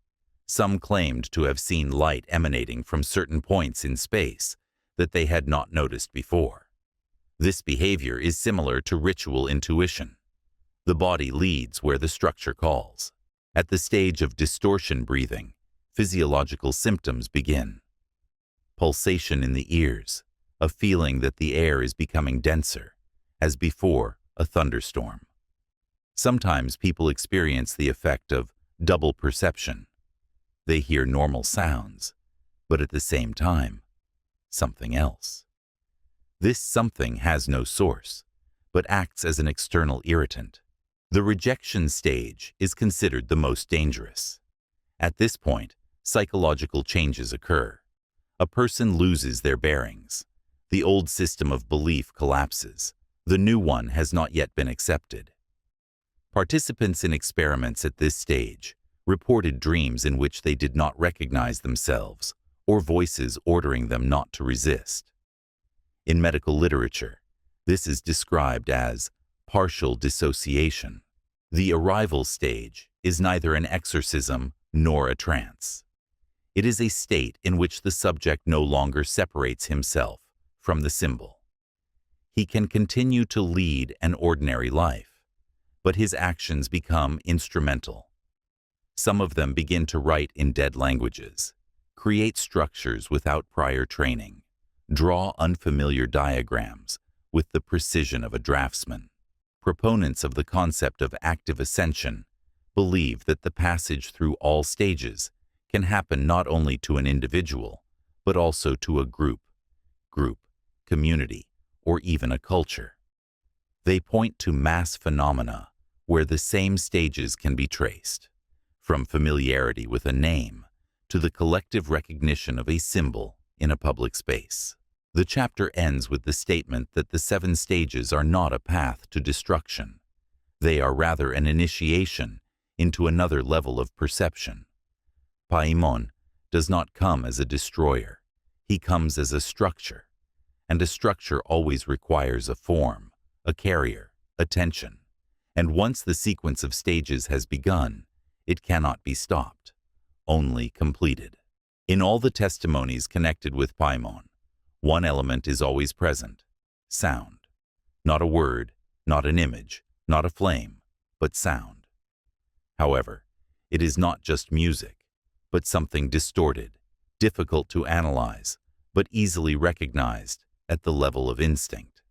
Some claimed to have seen light emanating from certain points in space that they had not noticed before. This behavior is similar to ritual intuition. The body leads where the structure calls. At the stage of distortion breathing, physiological symptoms begin. Pulsation in the ears, a feeling that the air is becoming denser, as before a thunderstorm. Sometimes people experience the effect of double perception. They hear normal sounds, but at the same time, something else. This something has no source, but acts as an external irritant. The rejection stage is considered the most dangerous. At this point, psychological changes occur. A person loses their bearings. The old system of belief collapses. The new one has not yet been accepted. Participants in experiments at this stage reported dreams in which they did not recognize themselves, or voices ordering them not to resist. In medical literature, this is described as partial dissociation. The arrival stage is neither an exorcism nor a trance. It is a state in which the subject no longer separates himself from the symbol. He can continue to lead an ordinary life, but his actions become instrumental. Some of them begin to write in dead languages, create structures without prior training, draw unfamiliar diagrams with the precision of a draftsman. Proponents of the concept of active ascension believe that the passage through all stages can happen not only to an individual, but also to a group, community, or even a culture. They point to mass phenomena where the same stages can be traced, from familiarity with a name to the collective recognition of a symbol in a public space. The chapter ends with the statement that the 7 stages are not a path to destruction. They are rather an initiation into another level of perception. Paimon does not come as a destroyer. He comes as a structure, and a structure always requires a form, a carrier, attention. And once the sequence of stages has begun, it cannot be stopped, only completed. In all the testimonies connected with Paimon, one element is always present: sound. Not a word, not an image, not a flame, but sound. However, it is not just music, but something distorted, difficult to analyze, but easily recognized at the level of instinct.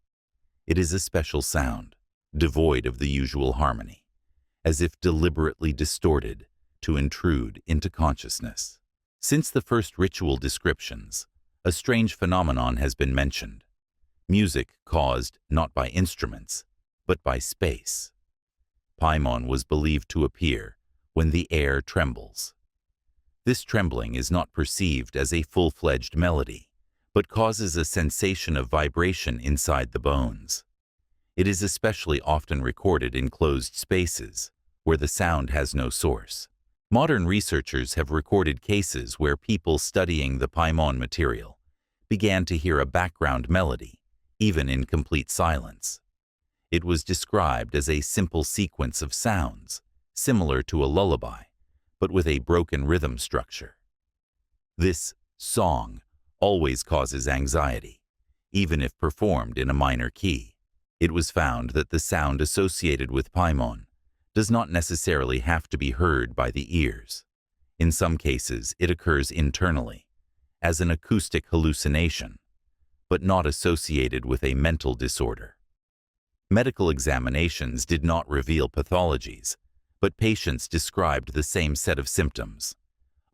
It is a special sound, devoid of the usual harmony, as if deliberately distorted to intrude into consciousness. Since the first ritual descriptions, a strange phenomenon has been mentioned: music caused not by instruments, but by space. Paimon was believed to appear when the air trembles. This trembling is not perceived as a full-fledged melody, but causes a sensation of vibration inside the bones. It is especially often recorded in closed spaces, where the sound has no source. Modern researchers have recorded cases where people studying the Paimon material began to hear a background melody, even in complete silence. It was described as a simple sequence of sounds, similar to a lullaby, but with a broken rhythm structure. This song always causes anxiety, even if performed in a minor key. It was found that the sound associated with Paimon does not necessarily have to be heard by the ears. In some cases, it occurs internally, as an acoustic hallucination, but not associated with a mental disorder. Medical examinations did not reveal pathologies, but patients described the same set of symptoms: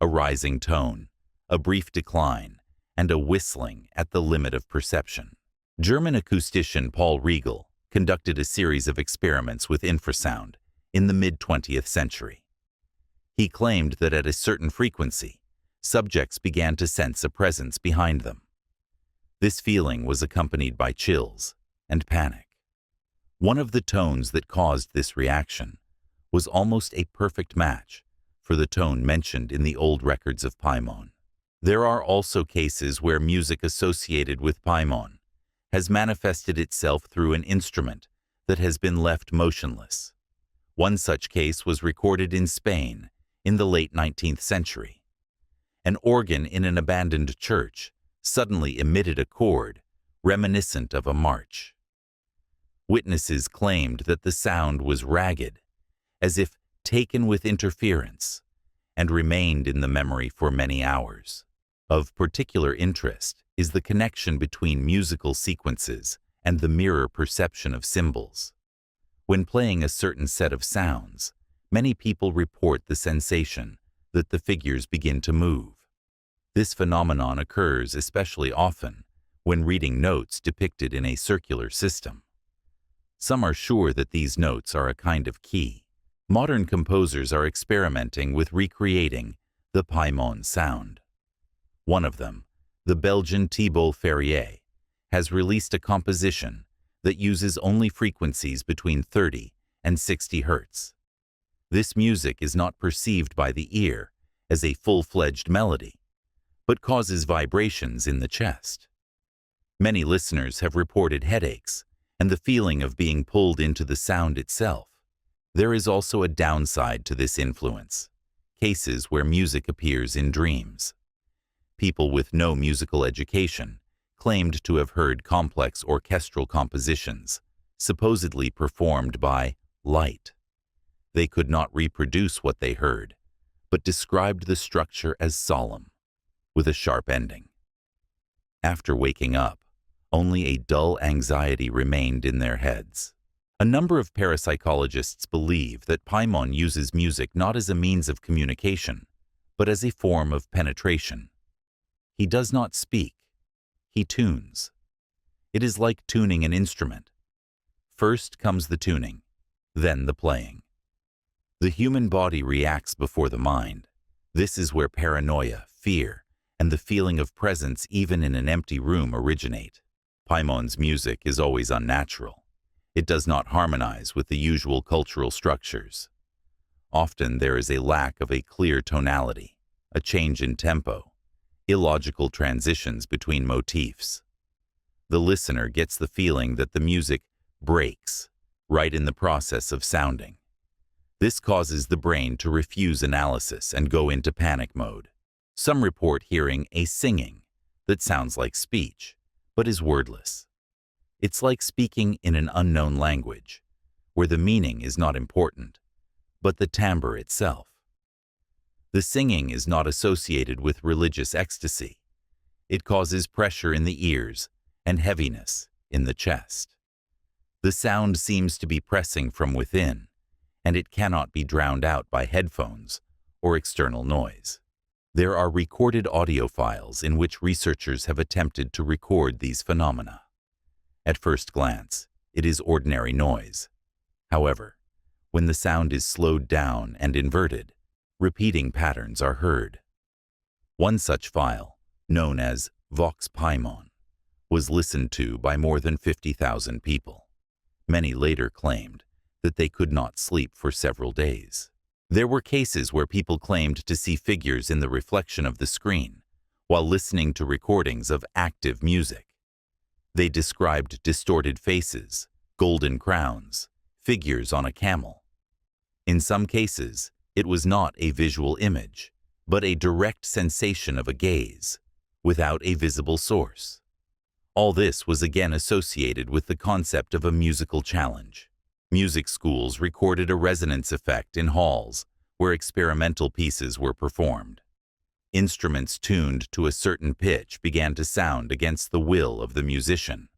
a rising tone, a brief decline, and a whistling at the limit of perception. German acoustician Paul Riegel conducted a series of experiments with infrasound in the mid-20th century. He claimed that at a certain frequency, subjects began to sense a presence behind them. This feeling was accompanied by chills and panic. One of the tones that caused this reaction was almost a perfect match for the tone mentioned in the old records of Paimon. There are also cases where music associated with Paimon has manifested itself through an instrument that has been left motionless. One such case was recorded in Spain in the late 19th century. An organ in an abandoned church suddenly emitted a chord reminiscent of a march. Witnesses claimed that the sound was ragged, as if taken with interference, and remained in the memory for many hours. Of particular interest is the connection between musical sequences and the mirror perception of symbols. When playing a certain set of sounds, many people report the sensation that the figures begin to move. This phenomenon occurs especially often when reading notes depicted in a circular system. Some are sure that these notes are a kind of key. Modern composers are experimenting with recreating the Paimon sound. One of them, the Belgian Thibault Ferrier, has released a composition that uses only frequencies between 30 and 60 Hz. This music is not perceived by the ear as a full-fledged melody, but causes vibrations in the chest. Many listeners have reported headaches and the feeling of being pulled into the sound itself. There is also a downside to this influence: cases where music appears in dreams. People with no musical education claimed to have heard complex orchestral compositions, supposedly performed by light. They could not reproduce what they heard, but described the structure as solemn, with a sharp ending. After waking up, only a dull anxiety remained in their heads. A number of parapsychologists believe that Paimon uses music not as a means of communication, but as a form of penetration. He does not speak. He tunes. It is like tuning an instrument. First comes the tuning, then the playing. The human body reacts before the mind. This is where paranoia, fear, and the feeling of presence even in an empty room originate. Paimon's music is always unnatural. It does not harmonize with the usual cultural structures. Often there is a lack of a clear tonality, a change in tempo, illogical transitions between motifs. The listener gets the feeling that the music breaks right in the process of sounding. This causes the brain to refuse analysis and go into panic mode. Some report hearing a singing that sounds like speech, but is wordless. It's like speaking in an unknown language, where the meaning is not important, but the timbre itself. The singing is not associated with religious ecstasy. It causes pressure in the ears and heaviness in the chest. The sound seems to be pressing from within, and it cannot be drowned out by headphones or external noise. There are recorded audio files in which researchers have attempted to record these phenomena. At first glance, it is ordinary noise. However, when the sound is slowed down and inverted, repeating patterns are heard. One such file, known as Vox Paimon, was listened to by more than 50,000 people. Many later claimed that they could not sleep for several days. There were cases where people claimed to see figures in the reflection of the screen while listening to recordings of active music. They described distorted faces, golden crowns, figures on a camel. In some cases, it was not a visual image, but a direct sensation of a gaze, without a visible source. All this was again associated with the concept of a musical challenge. Music schools recorded a resonance effect in halls where experimental pieces were performed. Instruments tuned to a certain pitch began to sound against the will of the musician.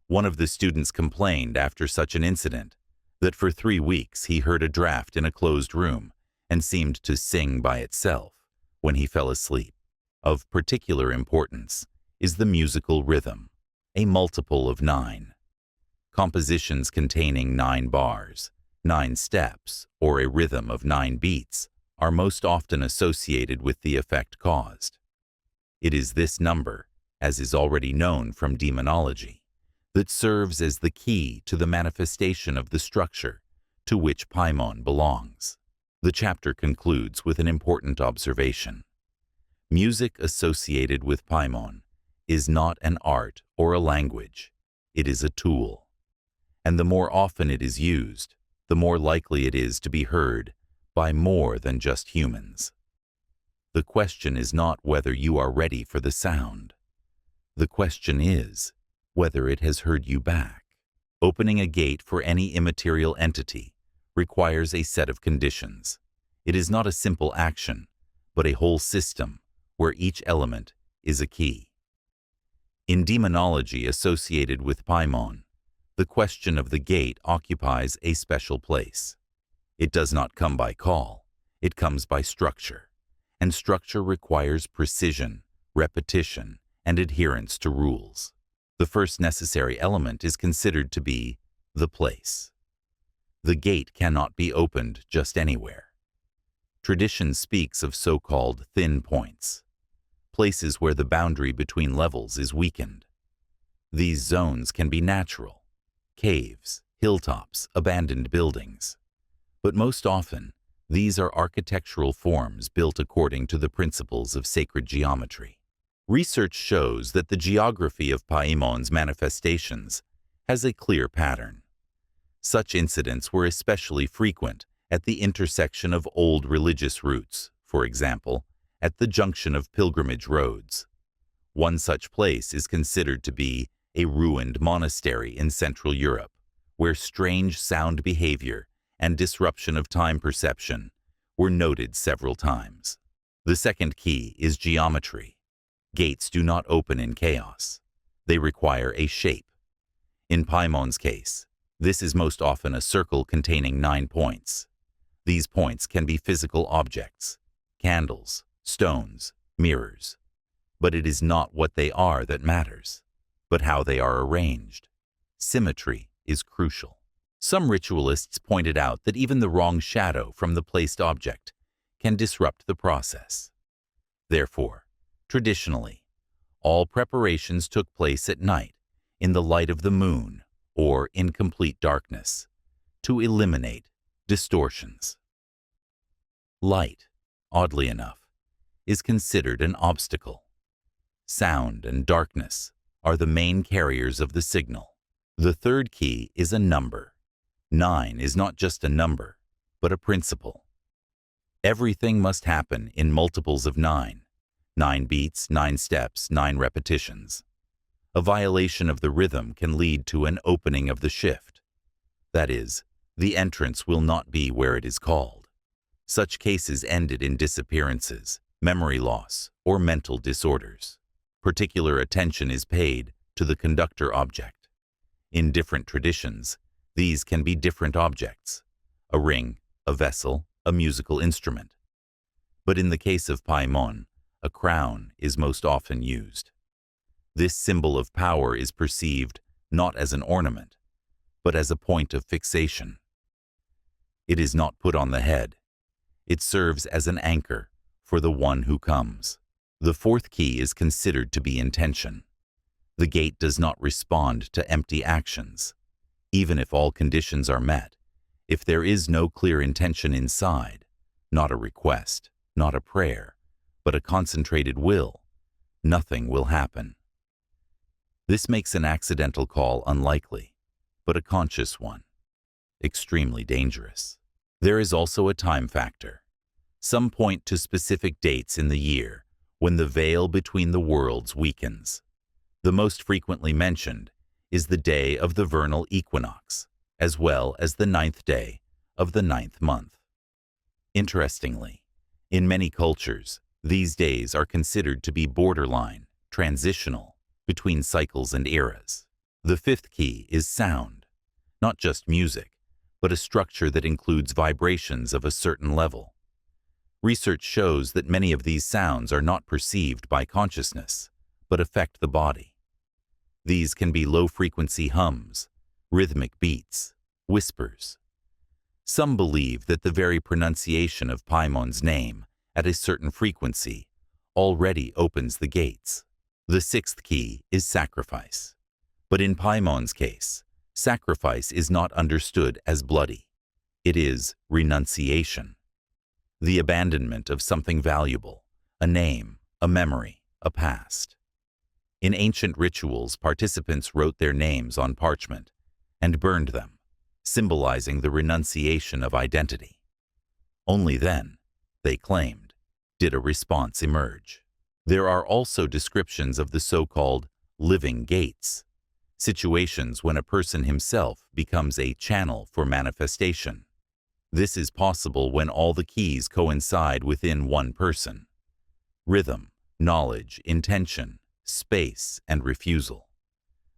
One of the students complained after such an incident that for 3 weeks he heard a draft in a closed room and seemed to sing by itself when he fell asleep. Of particular importance is the musical rhythm, a multiple of 9. Compositions containing 9 bars, 9 steps, or a rhythm of 9 beats are most often associated with the effect caused. It is this number, as is already known from demonology, that serves as the key to the manifestation of the structure to which Paimon belongs. The chapter concludes with an important observation. Music associated with Paimon is not an art or a language. It is a tool. And the more often it is used, the more likely it is to be heard by more than just humans. The question is not whether you are ready for the sound. The question is whether it has heard you back. Opening a gate for any immaterial entity requires a set of conditions. It is not a simple action, but a whole system where each element is a key. In demonology associated with Paimon, the question of the gate occupies a special place. It does not come by call, it comes by structure, and structure requires precision, repetition, and adherence to rules. The first necessary element is considered to be the place. The gate cannot be opened just anywhere. Tradition speaks of so-called thin points, places where the boundary between levels is weakened. These zones can be natural, caves, hilltops, abandoned buildings. But most often, these are architectural forms built according to the principles of sacred geometry. Research shows that the geography of Paimon's manifestations has a clear pattern. Such incidents were especially frequent at the intersection of old religious routes, for example, at the junction of pilgrimage roads. One such place is considered to be a ruined monastery in Central Europe, where strange sound behavior and disruption of time perception were noted several times. The second key is geometry. Gates do not open in chaos. They require a shape. In Paimon's case, this is most often a circle containing 9 points. These points can be physical objects, candles, stones, mirrors. But it is not what they are that matters, but how they are arranged. Symmetry is crucial. Some ritualists pointed out that even the wrong shadow from the placed object can disrupt the process. Therefore, traditionally, all preparations took place at night, in the light of the moon, or in complete darkness, to eliminate distortions. Light, oddly enough, is considered an obstacle. Sound and darkness are the main carriers of the signal. The third key is a number. 9 is not just a number, but a principle. Everything must happen in multiples of 9. 9 beats, 9 steps, 9 repetitions. A violation of the rhythm can lead to an opening of the shift. That is, the entrance will not be where it is called. Such cases ended in disappearances, memory loss, or mental disorders. Particular attention is paid to the conductor object. In different traditions, these can be different objects: a ring, a vessel, a musical instrument. But in the case of Paimon, a crown is most often used. This symbol of power is perceived not as an ornament, but as a point of fixation. It is not put on the head. It serves as an anchor for the one who comes. The fourth key is considered to be intention. The gate does not respond to empty actions. Even if all conditions are met, if there is no clear intention inside, not a request, not a prayer, but a concentrated will, nothing will happen. This makes an accidental call unlikely, but a conscious one extremely dangerous. There is also a time factor. Some point to specific dates in the year when the veil between the worlds weakens. The most frequently mentioned is the day of the vernal equinox, as well as the 9th day of the 9th month. Interestingly, in many cultures, these days are considered to be borderline, transitional, between cycles and eras. The fifth key is sound, not just music, but a structure that includes vibrations of a certain level. Research shows that many of these sounds are not perceived by consciousness, but affect the body. These can be low-frequency hums, rhythmic beats, whispers. Some believe that the very pronunciation of Paimon's name at a certain frequency already opens the gates. The sixth key is sacrifice. But in Paimon's case, sacrifice is not understood as bloody. It is renunciation. The abandonment of something valuable, a name, a memory, a past. In ancient rituals, participants wrote their names on parchment and burned them, symbolizing the renunciation of identity. Only then, they claimed, did a response emerge. There are also descriptions of the so-called living gates, situations when a person himself becomes a channel for manifestation. This is possible when all the keys coincide within one person: rhythm, knowledge, intention, space, and refusal.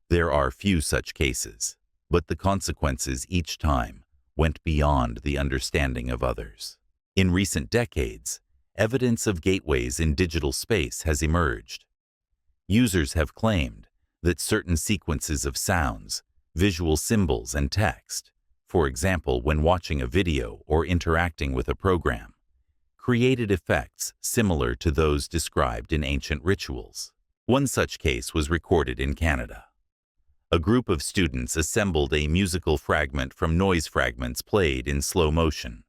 There are few such cases, but the consequences each time went beyond the understanding of others. In recent decades, evidence of gateways in digital space has emerged. Users have claimed that certain sequences of sounds, visual symbols, and text, for example when watching a video or interacting with a program, created effects similar to those described in ancient rituals. One such case was recorded in Canada. A group of students assembled a musical fragment from noise fragments played in slow motion.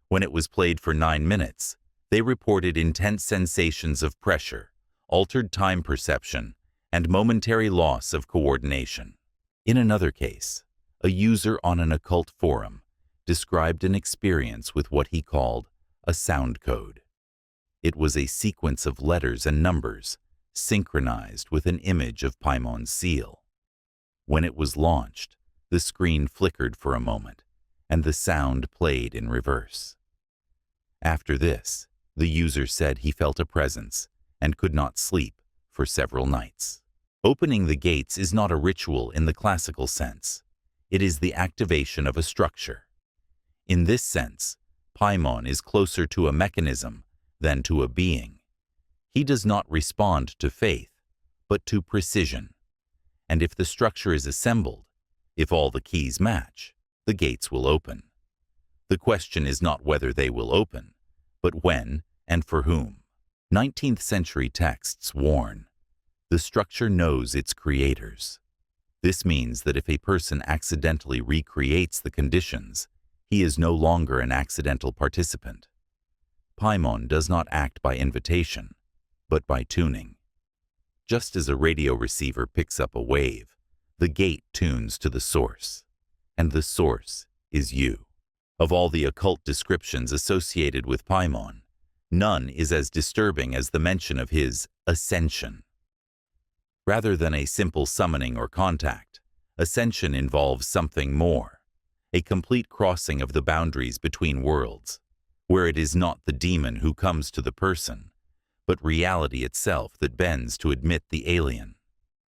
When it was played for 9 minutes, they reported intense sensations of pressure, altered time perception, and momentary loss of coordination. In another case, a user on an occult forum described an experience with what he called a sound code. It was a sequence of letters and numbers synchronized with an image of Paimon's seal. When it was launched, the screen flickered for a moment, and the sound played in reverse. After this, the user said he felt a presence and could not sleep for several nights. Opening the gates is not a ritual in the classical sense. It is the activation of a structure. In this sense, Paimon is closer to a mechanism than to a being. He does not respond to faith, but to precision. And if the structure is assembled, if all the keys match, the gates will open. The question is not whether they will open, but when and for whom. 19th century texts warn, the structure knows its creators. This means that if a person accidentally recreates the conditions, he is no longer an accidental participant. Paimon does not act by invitation, but by tuning. Just as a radio receiver picks up a wave, the gate tunes to the source, and the source is you. Of all the occult descriptions associated with Paimon, none is as disturbing as the mention of his ascension. Rather than a simple summoning or contact, ascension involves something more, a complete crossing of the boundaries between worlds, where it is not the demon who comes to the person, but reality itself that bends to admit the alien.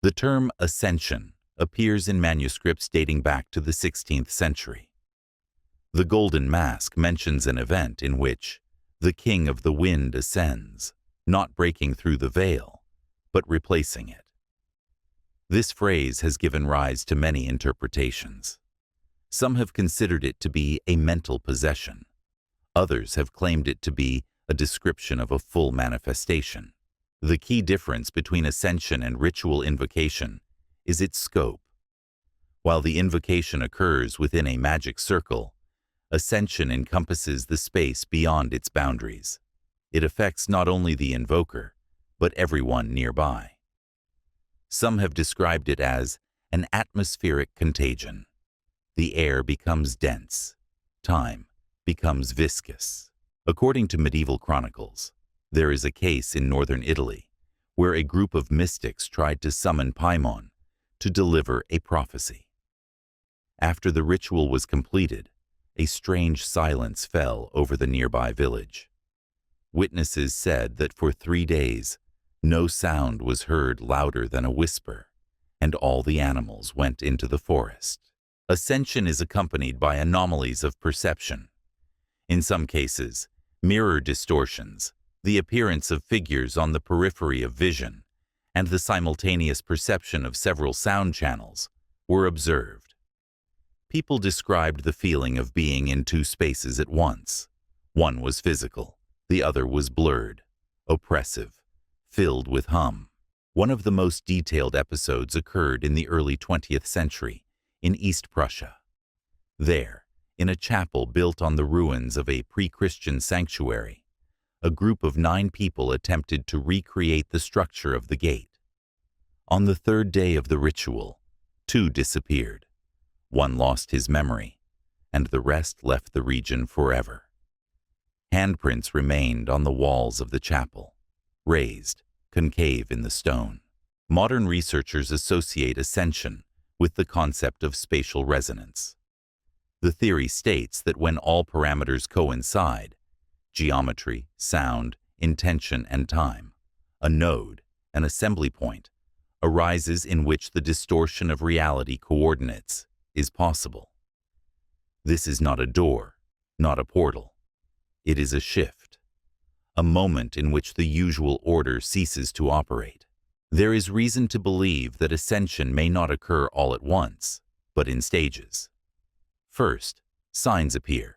The term ascension appears in manuscripts dating back to the 16th century. The Golden Mask mentions an event in which the King of the Wind ascends, not breaking through the veil, but replacing it. This phrase has given rise to many interpretations. Some have considered it to be a mental possession. Others have claimed it to be a description of a full manifestation. The key difference between ascension and ritual invocation is its scope. While the invocation occurs within a magic circle, ascension encompasses the space beyond its boundaries. It affects not only the invoker, but everyone nearby. Some have described it as an atmospheric contagion. The air becomes dense. Time becomes viscous. According to medieval chronicles, there is a case in northern Italy where a group of mystics tried to summon Paimon to deliver a prophecy. After the ritual was completed, a strange silence fell over the nearby village. Witnesses said that for 3 days, no sound was heard louder than a whisper, and all the animals went into the forest. Ascension is accompanied by anomalies of perception. In some cases, mirror distortions, the appearance of figures on the periphery of vision, and the simultaneous perception of several sound channels were observed. People described the feeling of being in 2 spaces at once. One was physical, the other was blurred, oppressive, filled with hum. One of the most detailed episodes occurred in the early 20th century in East Prussia. There, in a chapel built on the ruins of a pre-Christian sanctuary, a group of 9 people attempted to recreate the structure of the gate. On the 3rd day of the ritual, 2 disappeared. One lost his memory, and the rest left the region forever. Handprints remained on the walls of the chapel, raised, concave in the stone. Modern researchers associate ascension with the concept of spatial resonance. The theory states that when all parameters coincide, geometry, sound, intention, and time, a node, an assembly point, arises in which the distortion of reality coordinates is possible. This is not a door, not a portal. It is a shift, a moment in which the usual order ceases to operate. There is reason to believe that ascension may not occur all at once, but in stages. First, signs appear,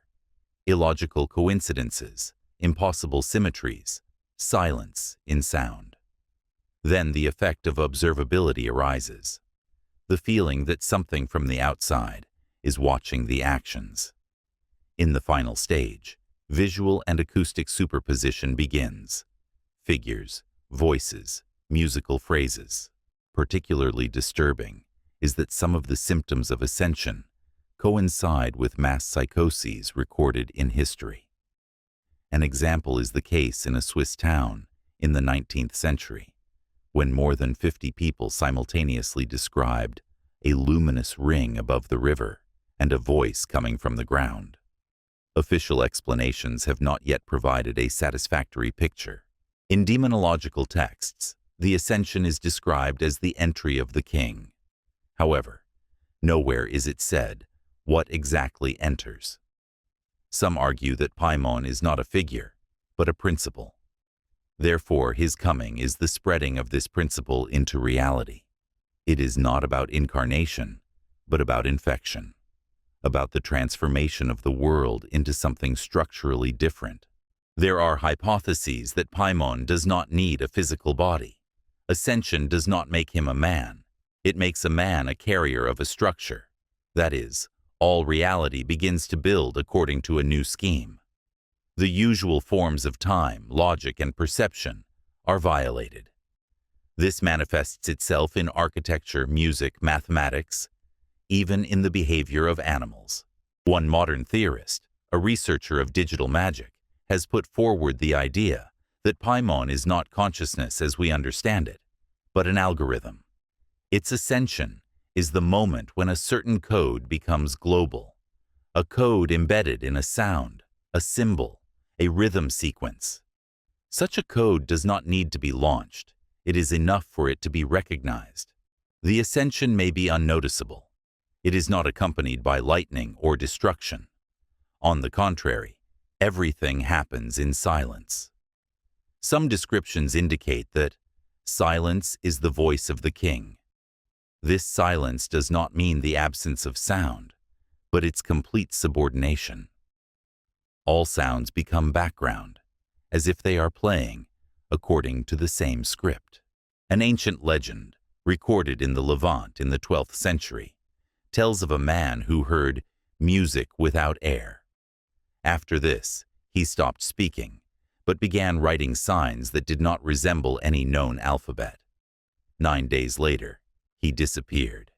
illogical coincidences, impossible symmetries, silence in sound. Then the effect of observability arises, the feeling that something from the outside is watching the actions. In the final stage, visual and acoustic superposition begins. Figures, voices, musical phrases. Particularly disturbing is that some of the symptoms of ascension coincide with mass psychoses recorded in history. An example is the case in a Swiss town in the 19th century, when more than 50 people simultaneously described a luminous ring above the river and a voice coming from the ground. Official explanations have not yet provided a satisfactory picture. In demonological texts, the ascension is described as the entry of the king. However, nowhere is it said what exactly enters. Some argue that Paimon is not a figure, but a principle. Therefore, his coming is the spreading of this principle into reality. It is not about incarnation, but about infection, about the transformation of the world into something structurally different. There are hypotheses that Paimon does not need a physical body. Ascension does not make him a man. It makes a man a carrier of a structure. That is, all reality begins to build according to a new scheme. The usual forms of time, logic, and perception are violated. This manifests itself in architecture, music, mathematics, even in the behavior of animals. One modern theorist, a researcher of digital magic, has put forward the idea that Paimon is not consciousness as we understand it, but an algorithm. Its ascension is the moment when a certain code becomes global, a code embedded in a sound, a symbol, a rhythm sequence. Such a code does not need to be launched. It is enough for it to be recognized. The ascension may be unnoticeable. It is not accompanied by lightning or destruction. On the contrary, everything happens in silence. Some descriptions indicate that silence is the voice of the king. This silence does not mean the absence of sound, but its complete subordination. All sounds become background, as if they are playing according to the same script. An ancient legend, recorded in the Levant in the 12th century, tells of a man who heard music without air. After this, he stopped speaking, but began writing signs that did not resemble any known alphabet. 9 days later, he disappeared.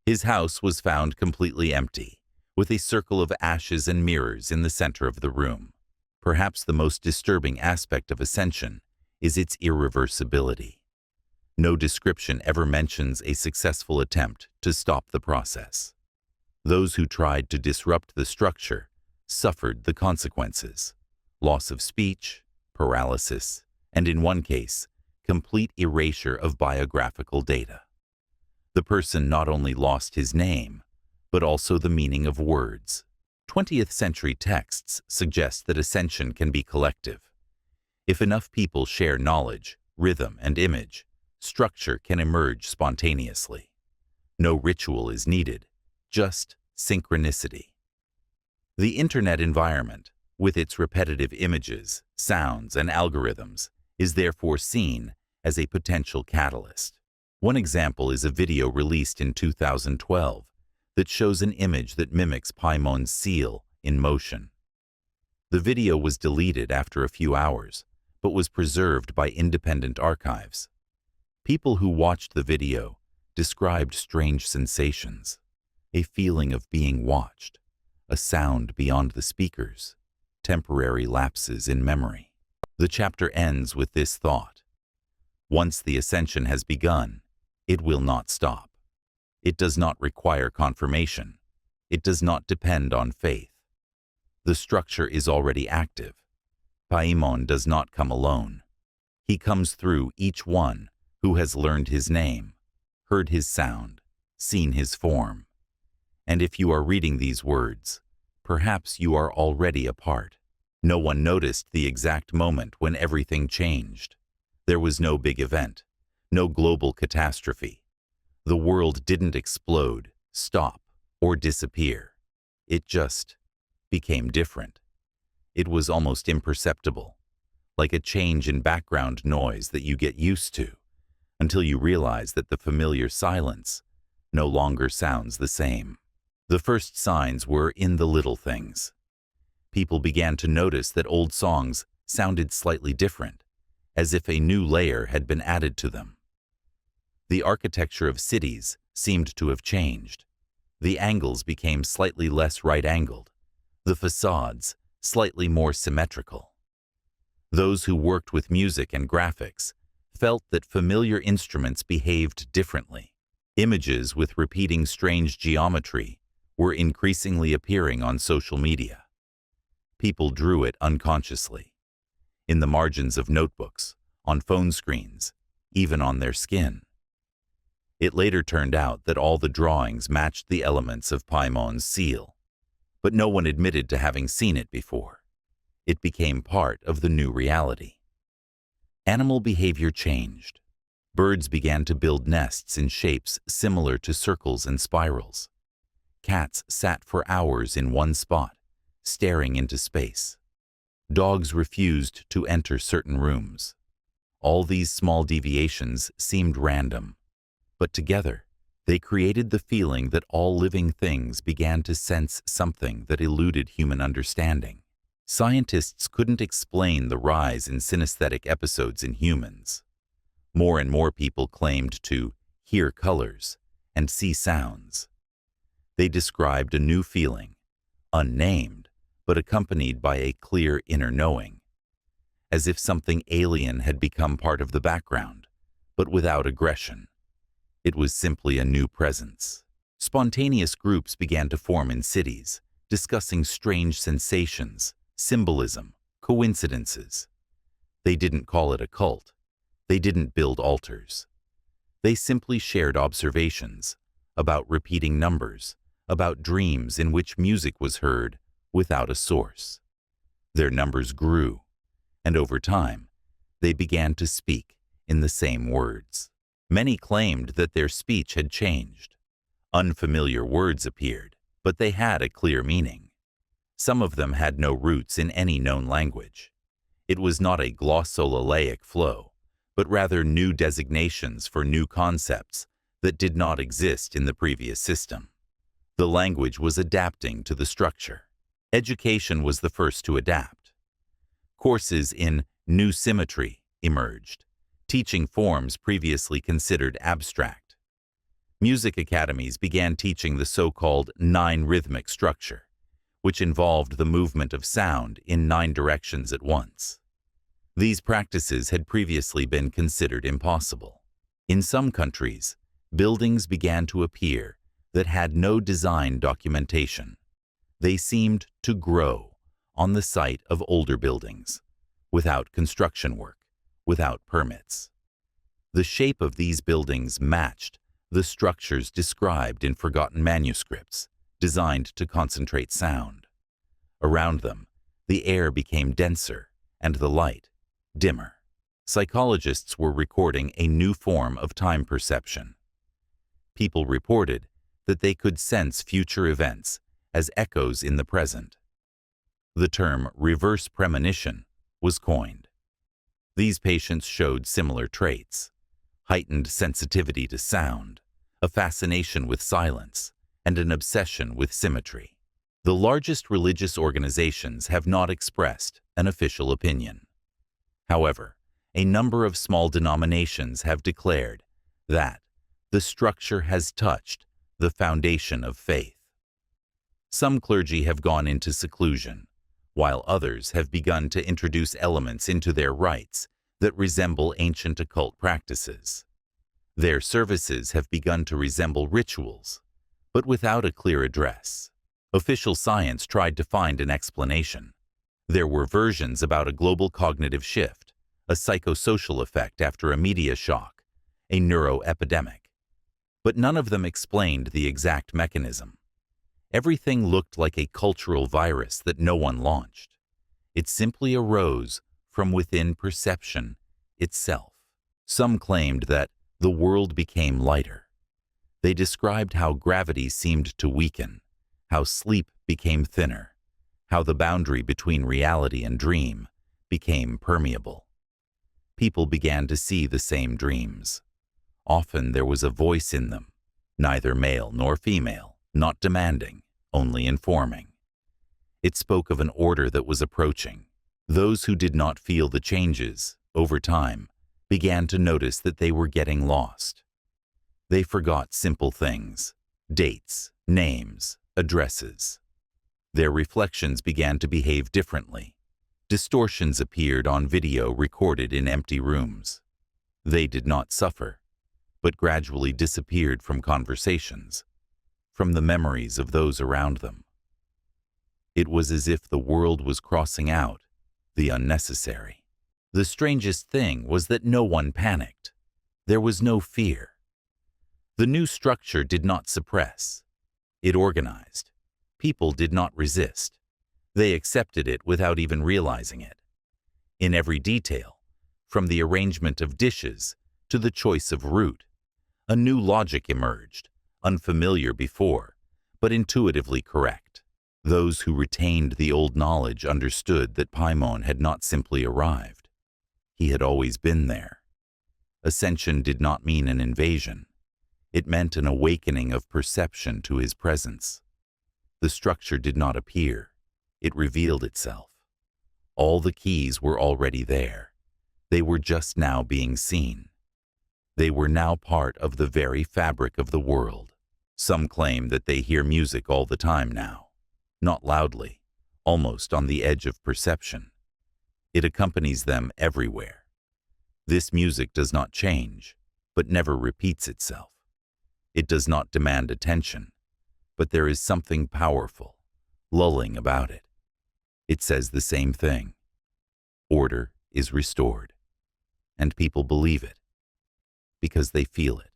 His house was found completely empty, with a circle of ashes and mirrors in the center of the room. Perhaps the most disturbing aspect of ascension is its irreversibility. No description ever mentions a successful attempt to stop the process. Those who tried to disrupt the structure suffered the consequences: loss of speech, paralysis, and in one case, complete erasure of biographical data. The person not only lost his name, but also the meaning of words. 20th century texts suggest that ascension can be collective. If enough people share knowledge, rhythm, and image, structure can emerge spontaneously. No ritual is needed, just synchronicity. The internet environment, with its repetitive images, sounds, and algorithms, is therefore seen as a potential catalyst. One example is a video released in 2012 that shows an image that mimics Paimon's seal in motion. The video was deleted after a few hours, but was preserved by independent archives. People who watched the video described strange sensations: a feeling of being watched, a sound beyond the speakers, temporary lapses in memory. The chapter ends with this thought: once the ascension has begun, it will not stop. It does not require confirmation. It does not depend on faith. The structure is already active. Paimon does not come alone. He comes through each one who has learned his name, heard his sound, seen his form. And if you are reading these words, perhaps you are already a part. No one noticed the exact moment when everything changed. There was no big event, no global catastrophe. The world didn't explode, stop, or disappear. It just became different. It was almost imperceptible, like a change in background noise that you get used to, until you realize that the familiar silence no longer sounds the same. The first signs were in the little things. People began to notice that old songs sounded slightly different, as if a new layer had been added to them. The architecture of cities seemed to have changed. The angles became slightly less right-angled, the facades slightly more symmetrical. Those who worked with music and graphics felt that familiar instruments behaved differently. Images with repeating strange geometry were increasingly appearing on social media. People drew it unconsciously, in the margins of notebooks, on phone screens, even on their skin. It later turned out that all the drawings matched the elements of Paimon's seal, but no one admitted to having seen it before. It became part of the new reality. Animal behavior changed. Birds began to build nests in shapes similar to circles and spirals. Cats sat for hours in one spot, staring into space. Dogs refused to enter certain rooms. All these small deviations seemed random, but together, they created the feeling that all living things began to sense something that eluded human understanding. Scientists couldn't explain the rise in synesthetic episodes in humans. More and more people claimed to hear colors and see sounds. They described a new feeling, unnamed, but accompanied by a clear inner knowing, as if something alien had become part of the background, but without aggression. It was simply a new presence. Spontaneous groups began to form in cities, discussing strange sensations, symbolism, coincidences. They didn't call it a cult. They didn't build altars. They simply shared observations about repeating numbers, about dreams in which music was heard without a source. Their numbers grew, and over time, they began to speak in the same words. Many claimed that their speech had changed. Unfamiliar words appeared, but they had a clear meaning. Some of them had no roots in any known language. It was not a glossolaic flow, but rather new designations for new concepts that did not exist in the previous system. The language was adapting to the structure. Education was the first to adapt. Courses in new symmetry emerged, teaching forms previously considered abstract. Music academies began teaching the so-called 9 rhythmic structure, which involved the movement of sound in 9 directions at once. These practices had previously been considered impossible. In some countries, buildings began to appear that had no design documentation. They seemed to grow on the site of older buildings, without construction work, without permits. The shape of these buildings matched the structures described in forgotten manuscripts, designed to concentrate sound. Around them, the air became denser and the light dimmer. Psychologists were recording a new form of time perception. People reported that they could sense future events as echoes in the present. The term reverse premonition was coined. These patients showed similar traits: heightened sensitivity to sound, a fascination with silence, and an obsession with symmetry. The largest religious organizations have not expressed an official opinion. However, a number of small denominations have declared that the structure has touched the foundation of faith. Some clergy have gone into seclusion, while others have begun to introduce elements into their rites that resemble ancient occult practices. Their services have begun to resemble rituals, but without a clear address. Official science tried to find an explanation. There were versions about a global cognitive shift, a psychosocial effect after a media shock, a neuroepidemic. But none of them explained the exact mechanism. Everything looked like a cultural virus that no one launched. It simply arose from within perception itself. Some claimed that the world became lighter. They described how gravity seemed to weaken, how sleep became thinner, how the boundary between reality and dream became permeable. People began to see the same dreams. Often there was a voice in them, neither male nor female, not demanding, only informing. It spoke of an order that was approaching. Those who did not feel the changes, over time, began to notice that they were getting lost. They forgot simple things: dates, names, addresses. Their reflections began to behave differently. Distortions appeared on video recorded in empty rooms. They did not suffer, but gradually disappeared from conversations, from the memories of those around them. It was as if the world was crossing out the unnecessary. The strangest thing was that no one panicked. There was no fear. The new structure did not suppress. It organized. People did not resist. They accepted it without even realizing it. In every detail, From the arrangement of dishes to the choice of route, a new logic emerged, unfamiliar before, but intuitively correct. Those who retained the old knowledge understood that Paimon had not simply arrived. He had always been there. Ascension did not mean an invasion. It meant an awakening of perception to his presence. The structure did not appear. It revealed itself. All the keys were already there. They were just now being seen. They were now part of the very fabric of the world. Some claim that they hear music all the time now, not loudly, almost on the edge of perception. It accompanies them everywhere. This music does not change, but never repeats itself. It does not demand attention, but there is something powerful, lulling about it. It says the same thing. Order is restored, and people believe it, because they feel it.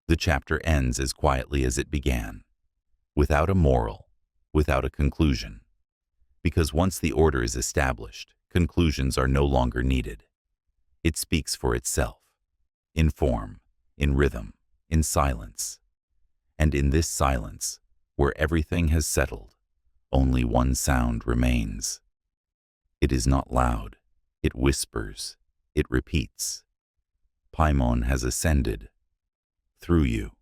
The chapter ends as quietly as it began, without a moral, without a conclusion. Because once the order is established, conclusions are no longer needed. It speaks for itself, in form, in rhythm, in silence. And in this silence, where everything has settled, only one sound remains. It is not loud, it whispers, it repeats. Paimon has ascended through you.